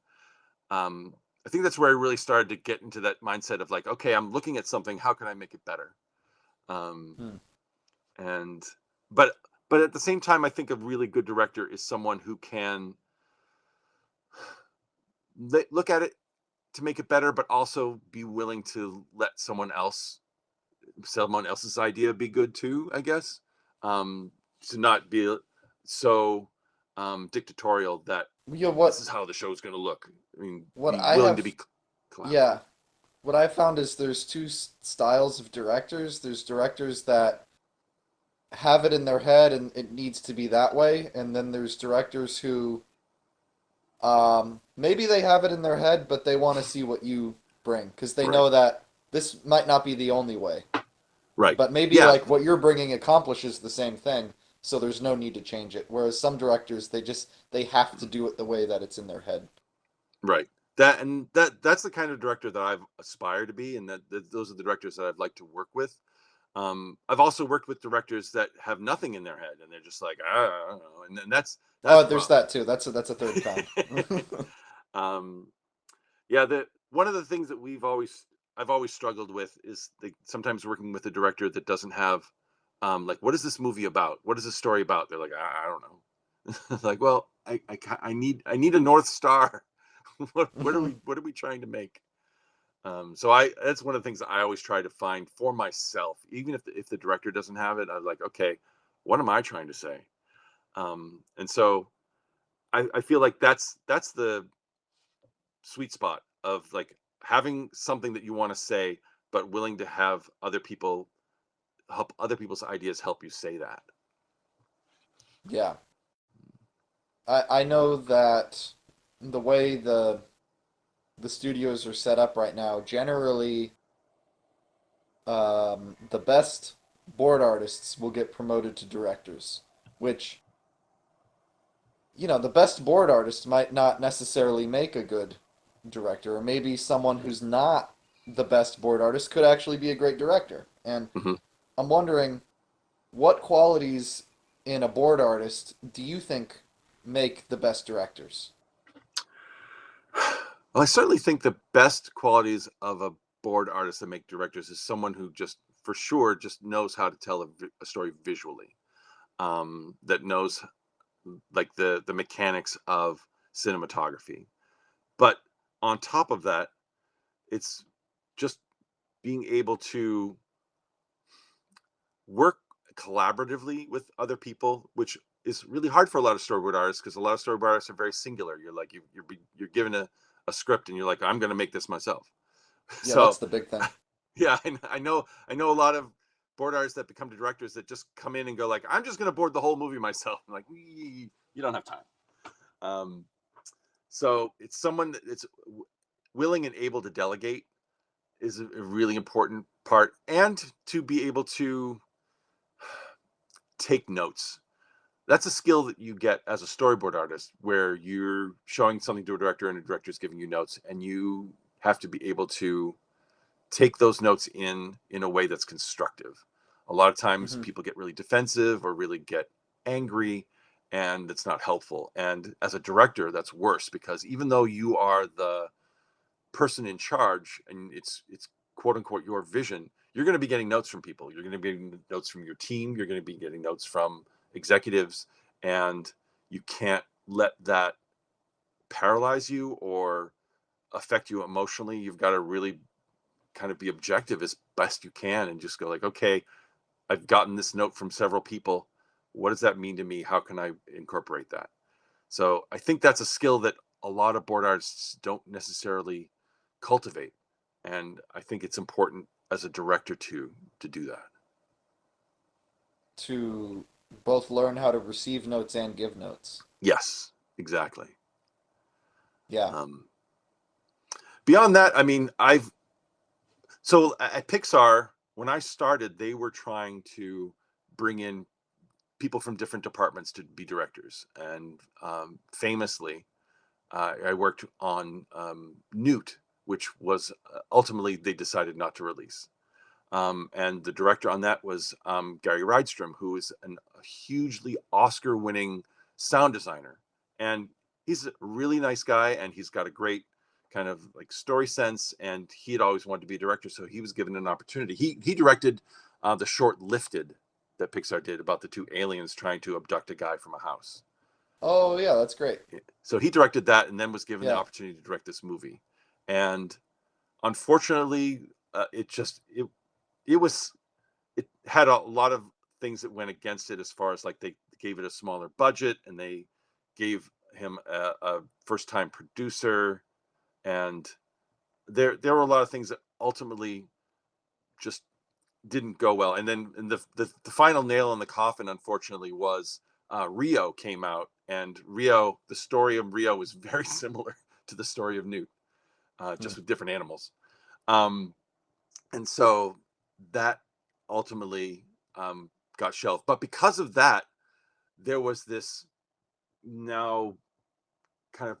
I think that's where I really started to get into that mindset of like, okay, I'm looking at something. How can I make it better? Um, Hmm. and but but at the same time, I think a really good director is someone who can look at it to make it better, but also be willing to let someone else's idea be good too, I guess. Um, to not be so dictatorial that Yeah, this is how the show's going to look. I mean, what be I willing to have be collaborative. yeah, what I found is there's two styles of directors. There's directors that have it in their head and it needs to be that way, and then there's directors who maybe they have it in their head, but they want to see what you bring because they Right. know that this might not be the only way. Right. But maybe Yeah. like what you're bringing accomplishes the same thing, so there's no need to change it. Whereas some directors, they have to do it the way that it's in their head. Right. That's the kind of director that I've aspired to be, and that those are the directors that I'd like to work with. I've also worked with directors that have nothing in their head, and they're just like, I don't know, and then that's Oh, there's rough. that too. That's a third kind. um, yeah, the one of the things that I've always struggled with is sometimes working with a director that doesn't have like, what is this movie about? What is this story about? They're like, I don't know. Like, well, I need a North Star. What are we trying to make? So I that's one of the things that I always try to find for myself, even if the director doesn't have it. I'm like, okay, what am I trying to say? And so I feel like that's the sweet spot of like having something that you want to say, but willing to have other people's ideas help you say that. Yeah, I know that the way the studios are set up right now, generally, the best board artists will get promoted to directors, which the best board artist might not necessarily make a good director, or maybe someone who's not the best board artist could actually be a great director. And Mhm. I'm wondering what qualities in a board artist do you think make the best directors? Well, I certainly think the best qualities of a board artist that make directors is someone who just, for sure, just knows how to tell a story visually. That knows like the mechanics of cinematography. But on top of that, it's just being able to work collaboratively with other people, which is really hard for a lot of storyboard artists because a lot of storyboard artists are very singular. You're like you're given a script and you're like, I'm going to make this myself. Yeah, So that's the big thing. yeah, I know a lot of board artists that become directors that just come in and go like, I'm just going to board the whole movie myself. I'm like, you don't have time. Um, so it's someone that it's willing and able to delegate is a really important part, and to be able to take notes. That's a skill that you get as a storyboard artist, where you're showing something to a director and a director is giving you notes, and you have to be able to take those notes in a way that's constructive. A lot of times Hmm. people get really defensive or really get angry, and it's not helpful. And as a director, that's worse, because even though you are the person in charge and it's quote unquote your vision, you're going to be getting notes from people. You're going to be getting notes from your team. You're going to be getting notes from executives, and you can't let that paralyze you or affect you emotionally. You've got to really kind of be objective as best you can and just go like, okay, I've gotten this note from several people. What does that mean to me? How can I incorporate that? So I think that's a skill that a lot of board artists don't necessarily cultivate. And I think it's important as a director to do that. To both learn how to receive notes and give notes. Yes, exactly. Yeah. Um, Beyond that, I mean, at Pixar, when I started, they were trying to bring in people from different departments to be directors. And famously, I worked on Newt, which was ultimately they decided not to release. And the director on that was Gary Rydstrom, who is hugely Oscar-winning sound designer, and he's a really nice guy, and he's got a great kind of like story sense, and he had always wanted to be a director, so he was given an opportunity. He directed the short Lifted that Pixar did about the two aliens trying to abduct a guy from a house. Oh yeah, that's great. So he directed that, and then was given the Yeah. opportunity to direct this movie. And unfortunately, it was it had a lot of things that went against it, as far as like they gave it a smaller budget, and they gave him a first time producer, and there were a lot of things that ultimately just didn't go well. And then the final nail in the coffin, unfortunately, was Rio came out, and Rio, the story of Rio was very similar to the story of Newt, just with different animals. Um, and so that ultimately got shelved. But because of that, there was this now kind of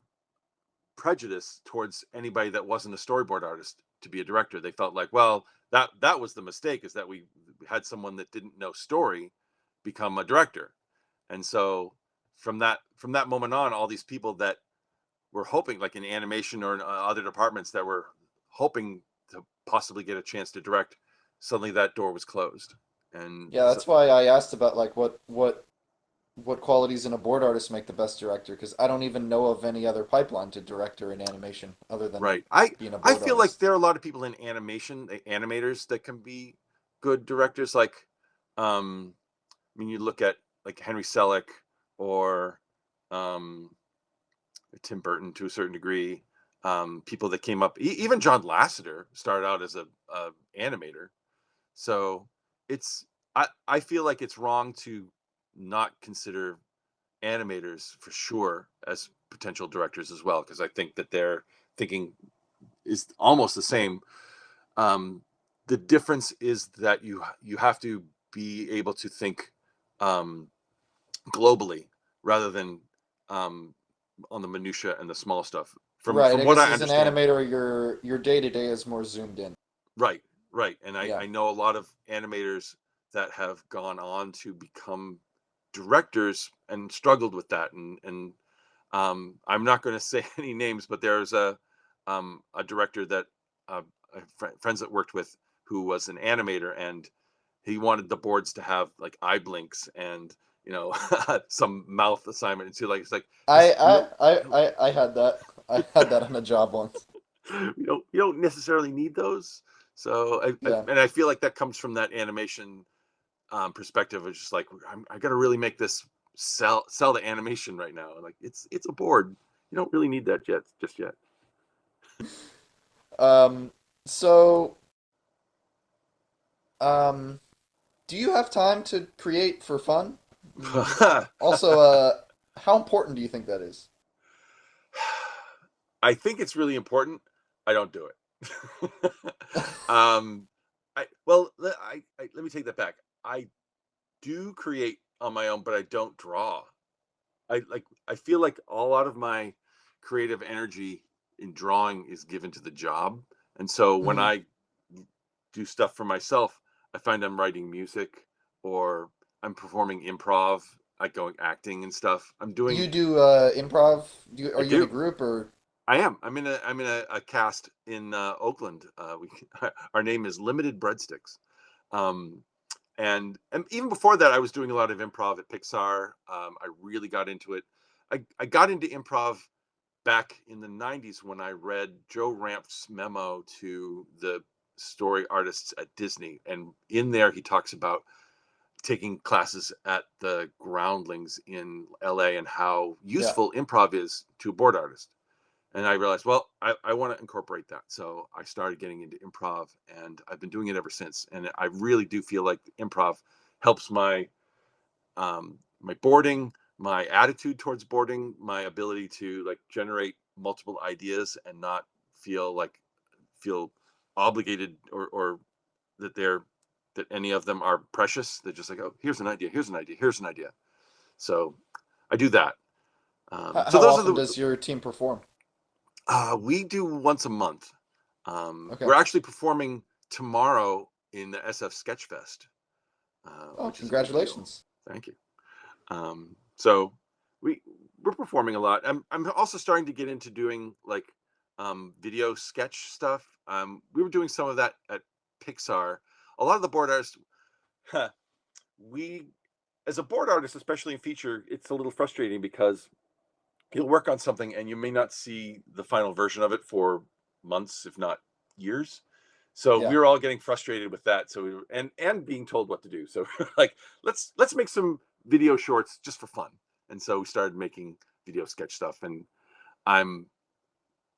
prejudice towards anybody that wasn't a storyboard artist to be a director. They felt like, well, that was the mistake, is that we had someone that didn't know story become a director. And so from that moment on, all these people that were hoping, like in animation or in other departments, that were hoping to possibly get a chance to direct, suddenly that door was closed. And Yeah, so, that's why I asked about like what qualities in a board artist make the best director, because I don't even know of any other pipeline to director in animation other than right, I being a I board feel like artist. there are a lot of people in animation, animators, that can be good directors. Like, I mean, you look at like Henry Selick, or um, Tim Burton to a certain degree. People that came up, even John Lasseter started out as a animator. So it's I feel like it's wrong to not consider animators for sure as potential directors as well, because I think that their thinking is almost the same. Um, the difference is that you have to be able to think um, globally, rather than um, on the minutia and the small stuff. From Right, from I what guess I as an understand, animator, your day-to-day is more zoomed in. right, right. And Yeah. I know a lot of animators that have gone on to become directors and struggled with that. And I'm not going to say any names, but there's a director that I have friends that worked with, who was an animator, and he wanted the boards to have like eye blinks, and some mouth assignment, and so like it's like I this you I don't I you don't I had that. I had that on a job once. you don't necessarily need those. So Yeah. and I feel like that comes from that animation perspective of just like, I got to really make this sell the animation right now. Like it's a board. You don't really need that just yet. Um, so, um, do you have time to create for fun? Also, how important do you think that is? I think it's really important. I don't do it. um, let me take that back. I do create on my own, but I don't draw. I feel like a lot of my creative energy in drawing is given to the job. And so when Hmm. I do stuff for myself, I find I'm writing music, or I'm performing improv, like going acting and stuff. Do I'm doing. you do improv? I Are you in a do. group or? I'm in a cast in Oakland. We our name is Limited Breadsticks. Um, and even before that, I was doing a lot of improv at Pixar. I really got into it. I got into improv back in the 90s, when I read Joe Ramp's memo to the story artists at Disney. And in there, he talks about taking classes at the Groundlings in LA, and how Yeah. useful improv is to a board artist. And I realized, well, I want to incorporate that. So I started getting into improv, and I've been doing it ever since. And I really do feel like improv helps my boarding, my attitude towards boarding, my ability to like generate multiple ideas and not feel obligated, or that any of them are precious. They're just like, oh, here's an idea, here's an idea, here's an idea. So I do that. So How those are often the does your team perform? we do once a month. Okay. We're actually performing tomorrow in the SF Sketchfest, Oh, which is a big deal. congratulations. Thank you. So we're performing a lot. I'm also starting to get into doing like video sketch stuff. We were doing some of that at Pixar. A lot of the board artists, we as a board artist, especially in feature, it's a little frustrating because you'll work on something and you may not see the final version of it for months, if not years. So we Yeah. were all getting frustrated with that. So we were, and being told what to do. So like, let's make some video shorts just for fun. And so we started making video sketch stuff, and I'm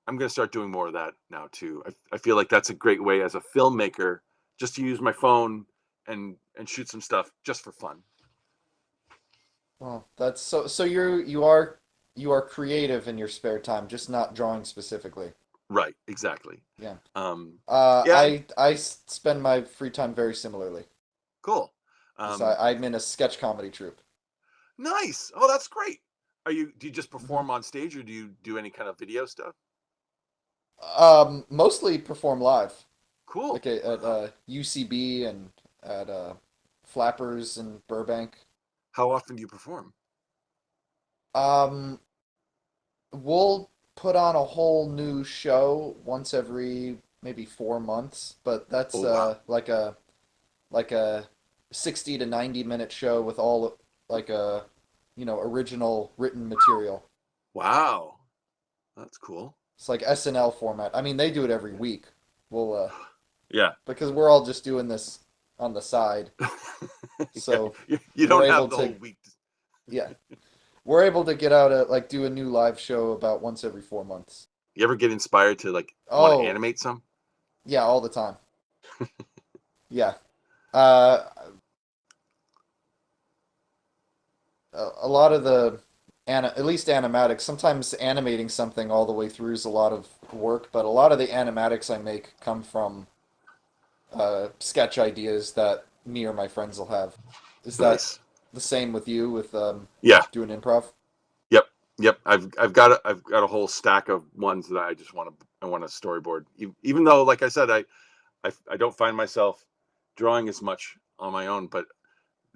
I'm going to start doing more of that now too. I feel like that's a great way as a filmmaker just to use my phone and shoot some stuff just for fun. Well, that's so you are creative in your spare time, just not drawing specifically. Right, exactly. Yeah. Um, Uh, yeah, I I spend my free time very similarly. cool. Because Um, I'm in a sketch comedy troupe. Nice. Oh, that's great. Do you just Hmm. perform on stage, or do you do any kind of video stuff? Mostly perform live, Cool. like at Wow. UCB and at Flappers in Burbank. How often do you perform? Um, we'll put on a whole new show once every maybe 4 months, but Oh, that's wow. like a 60 to 90 minute show with all like a original written material. Wow. That's cool. It's like SNL format. I mean, they do it every week. We'll Yeah. because we're all just doing this on the side. Yeah. So You we're don't able have the whole to, week. yeah, we're able to get out like do a new live show about once every 4 months. You ever get inspired to like want to Oh, animate some? yeah, all the time. Yeah. Uh, a lot of the at least animatics, sometimes animating something all the way through is a lot of work, but a lot of the animatics I make come from sketch ideas that me or my friends will have. Is that Nice. the same with you with Yeah. doing improv? Yep. Yep. I've got a whole stack of ones that I want to storyboard. Even though, like I said, I don't find myself drawing as much on my own, but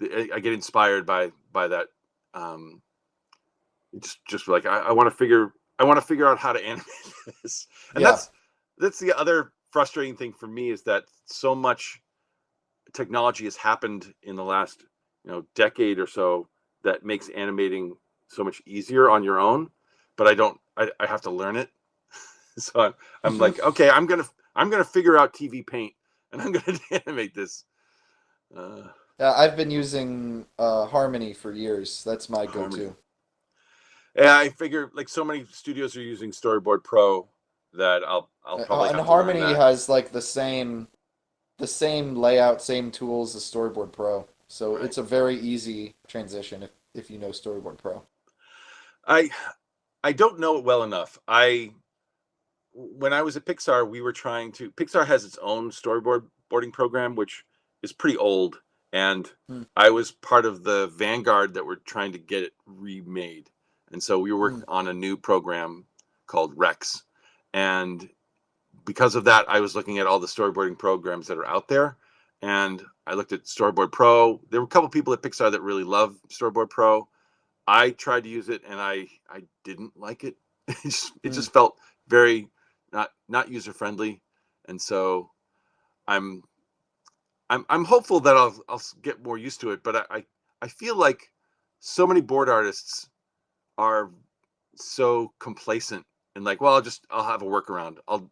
I get inspired by that. Um, just like I want to figure out how to animate this, and Yeah. that's the other frustrating thing for me is that so much technology has happened in the last decade or so that makes animating so much easier on your own, but I have to learn it. So I'm like, okay, I'm gonna figure out TV Paint and I'm gonna animate this. uh, Yeah, I've been using Harmony for years. That's my Harmony. go-to. Yeah, I figure like so many studios are using Storyboard Pro that I'll probably And have to learn Harmony that. has like the same layout, same tools as Storyboard Pro. So Right. it's a very easy transition if you know Storyboard Pro. I I don't know it well enough. I When I was at Pixar, Pixar has its own storyboarding program, which is pretty old, and Hmm. I was part of the vanguard that were trying to get it remade. And so we were Hmm. working on a new program called Rex. And because of that, I was looking at all the storyboarding programs that are out there. And I looked at Storyboard Pro. There were a couple people at Pixar that really love Storyboard Pro. I tried to use it and I didn't like it. It Hmm. just felt very not user friendly, and so I'm I'm hopeful that I'll get more used to it. But I feel like so many board artists are so complacent and like, well, I'll have a workaround. I'll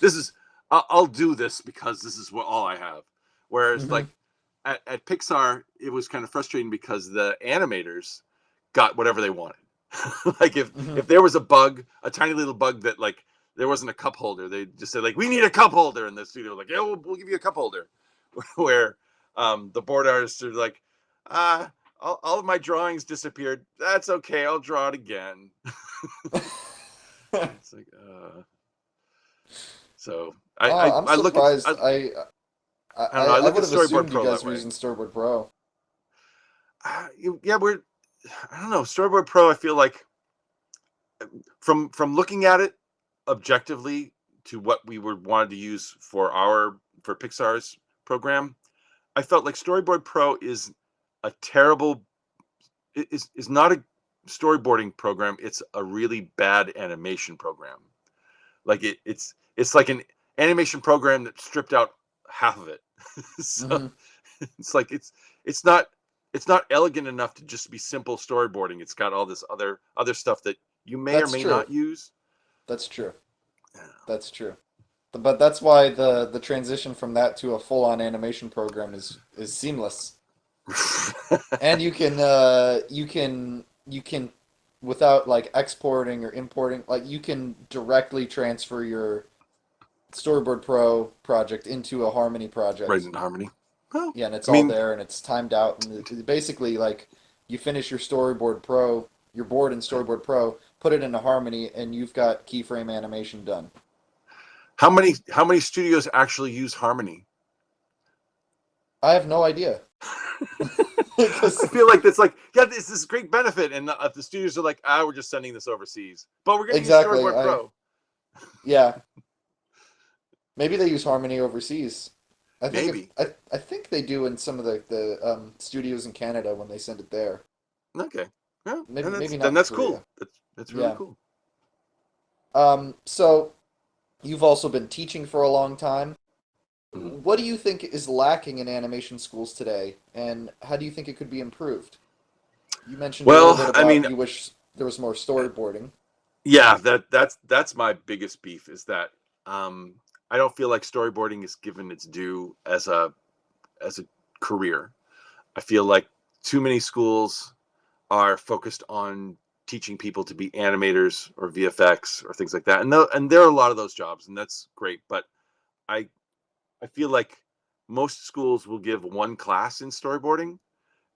this is I'll do this because this is what all I have. Whereas Hmm. like at Pixar, it was kind of frustrating because the animators got whatever they wanted. Like Hmm. if there was a bug, a tiny little bug that like there wasn't a cup holder, they just said like we need a cup holder, and the studio was like, yeah, we'll give you a cup holder. Where the board artists are like, ah, all of my drawings disappeared. That's okay, I'll draw it again. It's like so Oh, I'm I look at surprised. I, I don't know, I I I look would at have Storyboard assumed you Pro guys that were way. using Storyboard Pro. Yeah, I don't know, Storyboard Pro. I feel like from looking at it objectively to what we would wanted to use for Pixar's program, I felt like Storyboard Pro is a terrible is not a storyboarding program. It's a really bad animation program. Like it's like an animation program that stripped out half of it. So Mm-hmm. it's like it's not elegant enough to just be simple storyboarding. It's got all this other stuff that you may or That's may true. not use. That's true. Yeah. That's true. But that's why the transition from that to a full-on animation program is seamless. And you can without like exporting or importing, like you can directly transfer your Storyboard Pro project into a Harmony Right project. in harmony. Well, Yeah, and it's I all mean, there and it's timed out and basically like you finish your board in Storyboard Pro, put it into Harmony, and you've got keyframe animation done. how many studios actually use Harmony? I have no idea I because feel like it's like, yeah, this is great benefit, and the studios are like, we're just sending this overseas, but we're going to use exactly. Storyboard Pro. Yeah, maybe they use Harmony overseas. Maybe. I think they do in some of the studios in Canada when they send it there. Okay. Yeah, Maybe and maybe then not in that's cool. Korea. That's really Yeah. cool. So you've also been teaching for a long time. Mhm. What do you think is lacking in animation schools today, and how do you think it could be improved? You mentioned a little bit Well, I about mean, you wish there was more storyboarding. yeah, that's my biggest beef is that um, I don't feel like storyboarding is given its due as a career. I feel like too many schools are focused on teaching people to be animators or VFX or things like that, and there are a lot of those jobs, and that's great. But I I feel like most schools will give one class in storyboarding,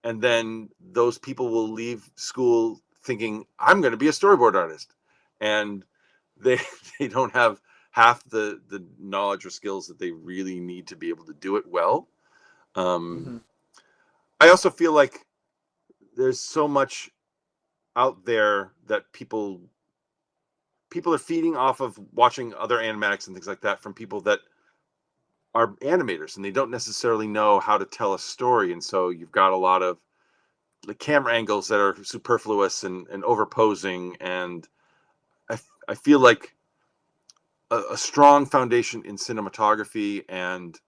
and then those people will leave school thinking I'm going to be a storyboard artist, and they they don't have half the knowledge or skills that they really need to be able to do it well. Um, Hmm. I also feel like there's so much out there that people are feeding off of watching other animatics and things like that from people that are animators and they don't necessarily know how to tell a story, and so you've got a lot of the camera angles that are superfluous and overposing, and I feel like a strong foundation in cinematography and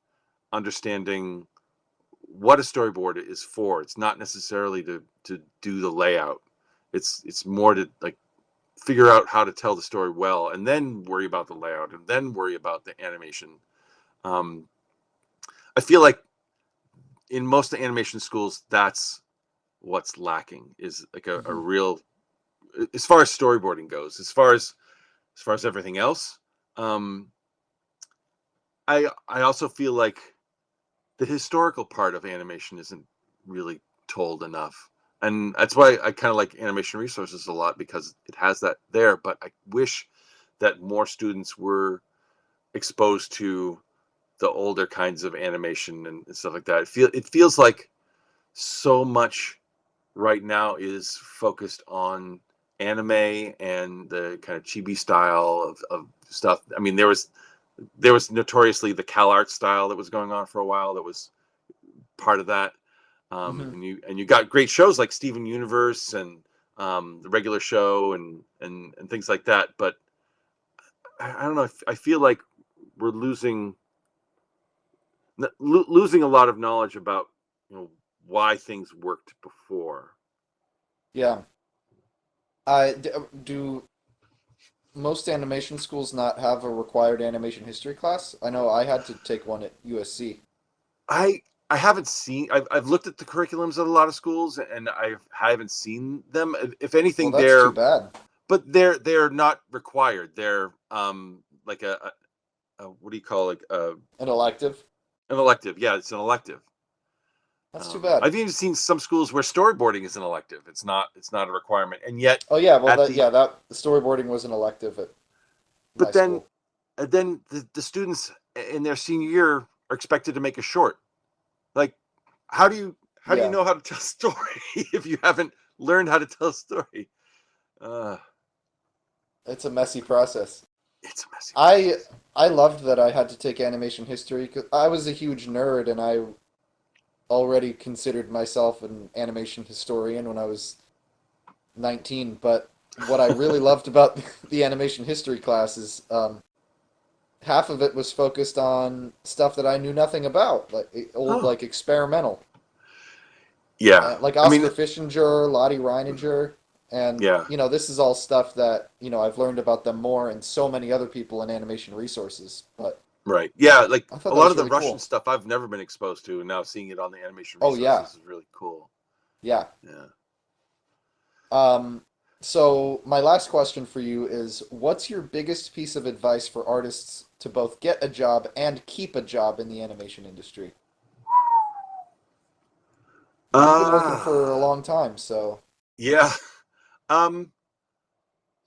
understanding what a storyboard is for. It's not necessarily to do the layout. It's more to like figure out how to tell the story well and then worry about the layout and then worry about the animation. um, I feel like in most of the animation schools that's what's lacking is like a Hmm. real, as far as storyboarding goes, as far as everything else. um, I also feel like the historical part of animation isn't really told enough, and that's why I kind of like animation resources a lot because it has that there, but I wish that more students were exposed to the older kinds of animation and stuff like that. It feels like so much right now is focused on anime and the kind of chibi style of stuff. I mean, there was notoriously the Cal Art style that was going on for a while. That was part of that. Hmm. And you got great shows like Steven Universe and the regular show and things like that. But I don't know. I feel like we're losing a lot of knowledge about why things worked before. Yeah. Do most animation schools not have a required animation history class? I know I had to take one at USC. I I haven't seen. I've looked at the curriculums at a lot of schools, and I haven't seen them. If Well, anything, that's too bad. they're not required. They're like what do you call it? An elective? An elective. Yeah, it's an elective. That's too bad. I've even seen some schools where storyboarding is an elective. It's not a requirement, and yet Oh yeah, well at that the yeah, that storyboarding was an elective at my but then school. then the students in their senior year are expected to make a short. Like, how do you Yeah. know how to tell a story if you haven't learned how to tell a story? Uh, It's a messy process. it's a messy I process. I loved that I had to take animation history because I was a huge nerd and I already considered myself an animation historian when I was 19, but what I really loved about the animation history class is half of it was focused on stuff that I knew nothing about, like old Oh, like experimental, yeah. like I mean, Oscar Fischinger, Lottie Reininger, and yeah, this is all stuff that I've learned about them more and so many other people in animation resources. But right. Yeah, like I thought a that lot was of the really Russian cool. stuff I've never been exposed to, and now seeing it on the animation Oh yeah, resources is really cool. yeah. Yeah. Um, so my last question for you is, what's your biggest piece of advice for artists to both get a job and keep a job in the animation industry? You've been working for a Ah, long time, so. yeah. Um,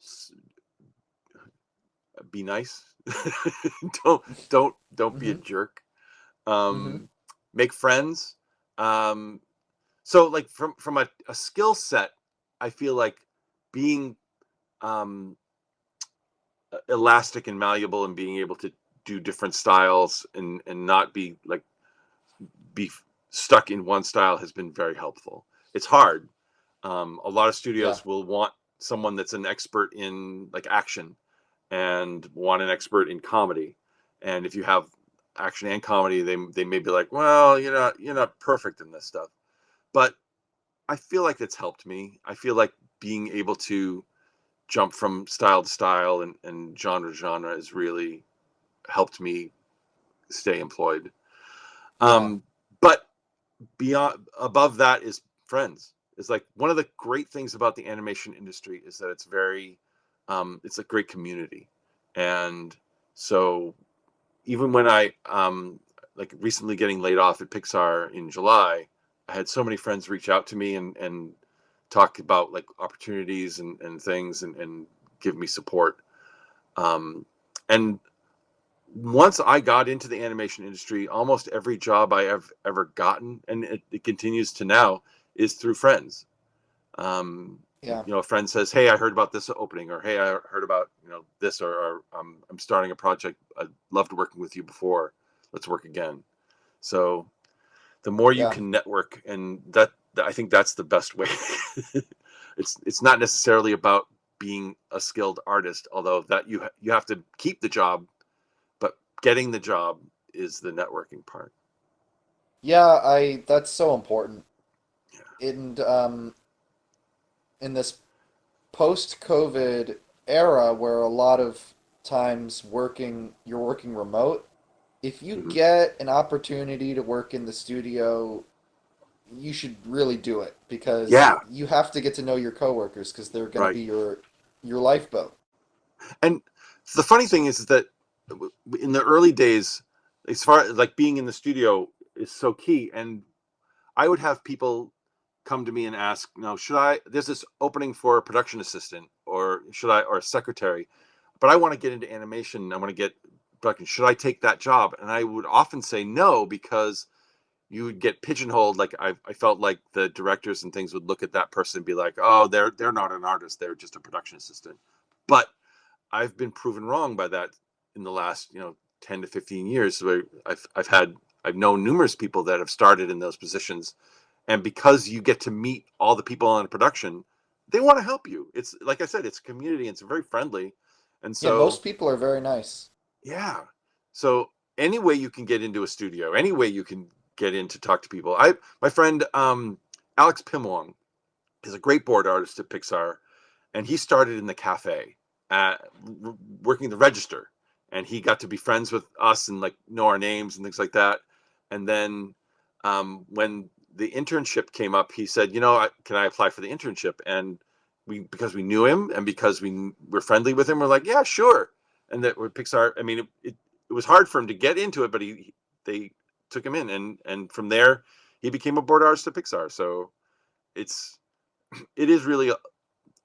s- be nice. Don't be a Mm-hmm. jerk. Mm-hmm. Um, make friends. Um, so like from a skill set, I feel like being um elastic and malleable and being able to do different styles and not be stuck in one style has been very helpful. It's hard. A lot of Yeah. studios will want someone that's an expert in like action and want an expert in comedy. And if you have action and comedy, they may be like, well, you're not perfect in this stuff. But I feel like it's helped me. I feel like being able to jump from style to style and genre to genre has really helped me stay employed. Yeah. Um, but beyond above that is friends. It's like one of the great things about the animation industry is that it's a great community. And so even when I like recently getting laid off at Pixar in July, I had so many friends reach out to me and talk about like opportunities and things and give me support. And once I got into the animation industry, almost every job I have ever gotten, and it continues to now, is through friends. Yeah. A friend says, "Hey, I heard about this opening," or "Hey, I heard about this," or "I'm starting a project. I loved working with you before. Let's work again." So the more you Yeah. can network, and I think that's the best way. It's not necessarily about being a skilled artist, although that you have to keep the job, but getting the job is the networking part. Yeah, I that's so important. Yeah. And in this post-COVID era where a lot of times you're working remote, if you Mhm. get an opportunity to work in the studio, you should really do it because Yeah. you have to get to know your coworkers because they're going to Right. be your lifeboat. And the funny thing is that in the early days, as far as like being in the studio is so key. And I would have people come to me and ask, should I, there's this opening for a production assistant or a secretary, but I want to get into animation. I want to get production. Should I take that job? And I would often say no, because you would get pigeonholed. Like I felt like the directors and things would look at that person and be like, oh, they're not an artist. They're just a production assistant. But I've been proven wrong by that in the last 10 to 15 years. Where I've known numerous people that have started in those positions, and because you get to meet all the people on production, they want to help you. It's like I said, it's a community. It's very friendly, and Yeah, so most people are very nice. yeah. So any way you can get into a studio, any way you can get in to talk to people. My friend Alex Pimwong is a great board artist at Pixar, and he started in the cafe, uh, working the register, and he got to be friends with us and like know our names and things like that. And then when the internship came up, he said, can I apply for the internship? And because we knew him and because we were friendly with him, we're like, yeah, sure. And that with Pixar, I mean, it was hard for him to get into it, but they took him in, and from there he became a board artist at Pixar. So it's it is really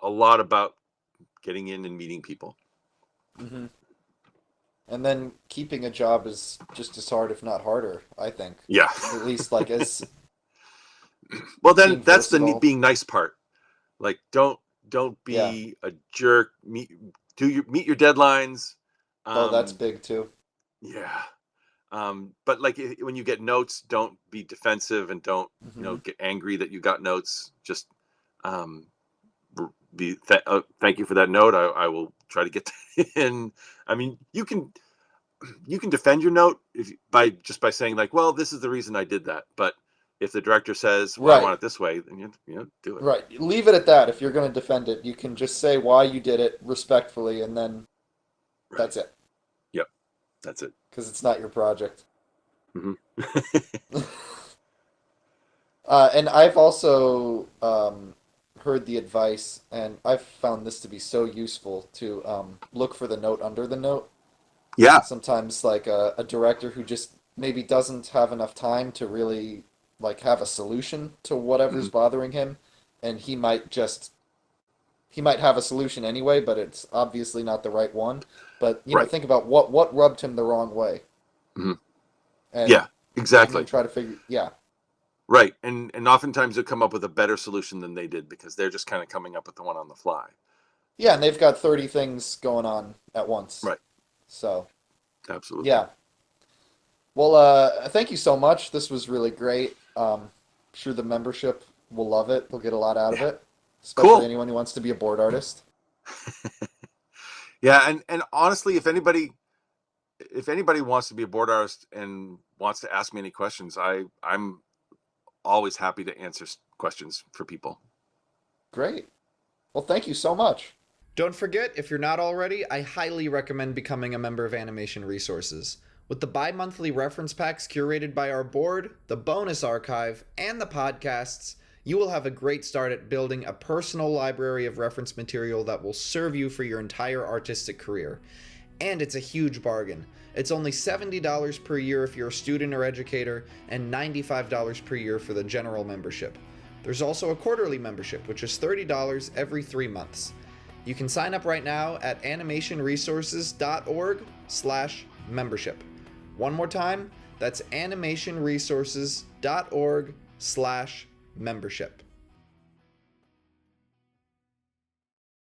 a lot about getting in and meeting people. Hmm. And then keeping a job is just as hard, if not harder, I think. Yeah. At least like as Well, then being that's the versatile. being nice part. Like, don't Yeah. be a jerk. Meet your deadlines. Oh, that's Um, big too. yeah. But like when you get notes, don't be defensive and don't get angry that you got notes. Just um, thank you for that note. I will try to get that in. I mean, you can defend your note by saying like, well, this is the reason I did that. But if the director says, well, I want Right. it this way, then do it. Right. Leave it at that. If you're going to defend it, you can just say why you did it respectfully, and then Right. that's it. Yep. That's it. Because it's not your project. Hmm. And I've also heard the advice, and I've found this to be so useful to look for the note under the note. Yeah. Sometimes, like a director who just maybe doesn't have enough time to really like have a solution to whatever's Hmm. bothering him, and he might have a solution anyway, but it's obviously not the right one. But Right. think about what rubbed him the wrong way, Hmm. and Yeah. Exactly. try to figure. Yeah, Right. And oftentimes you'll come up with a better solution than they did because they're just kind of coming up with the one on the fly. yeah, and they've got 30 things going on at once. Right. So Absolutely. yeah. Well, thank you so much. This was really great. I'm sure the membership will love it. They'll get a lot out of Yeah. it, especially Cool. anyone who wants to be a board artist. Yeah. And honestly, if anybody wants to be a board artist and wants to ask me any questions, I'm always happy to answer questions for people. Great. Well, thank you so much. Don't forget, if you're not already, I highly recommend becoming a member of Animation Resources. With the bi-monthly reference packs curated by our board, the bonus archive, and the podcasts, you will have a great start at building a personal library of reference material that will serve you for your entire artistic career. And it's a huge bargain. It's only $70 per year if you're a student or educator, and $95 per year for the general membership. There's also a quarterly membership, which is $30 every 3 months. You can sign up right now at animationresources.org/membership. One more time, that's animationresources.org/membership.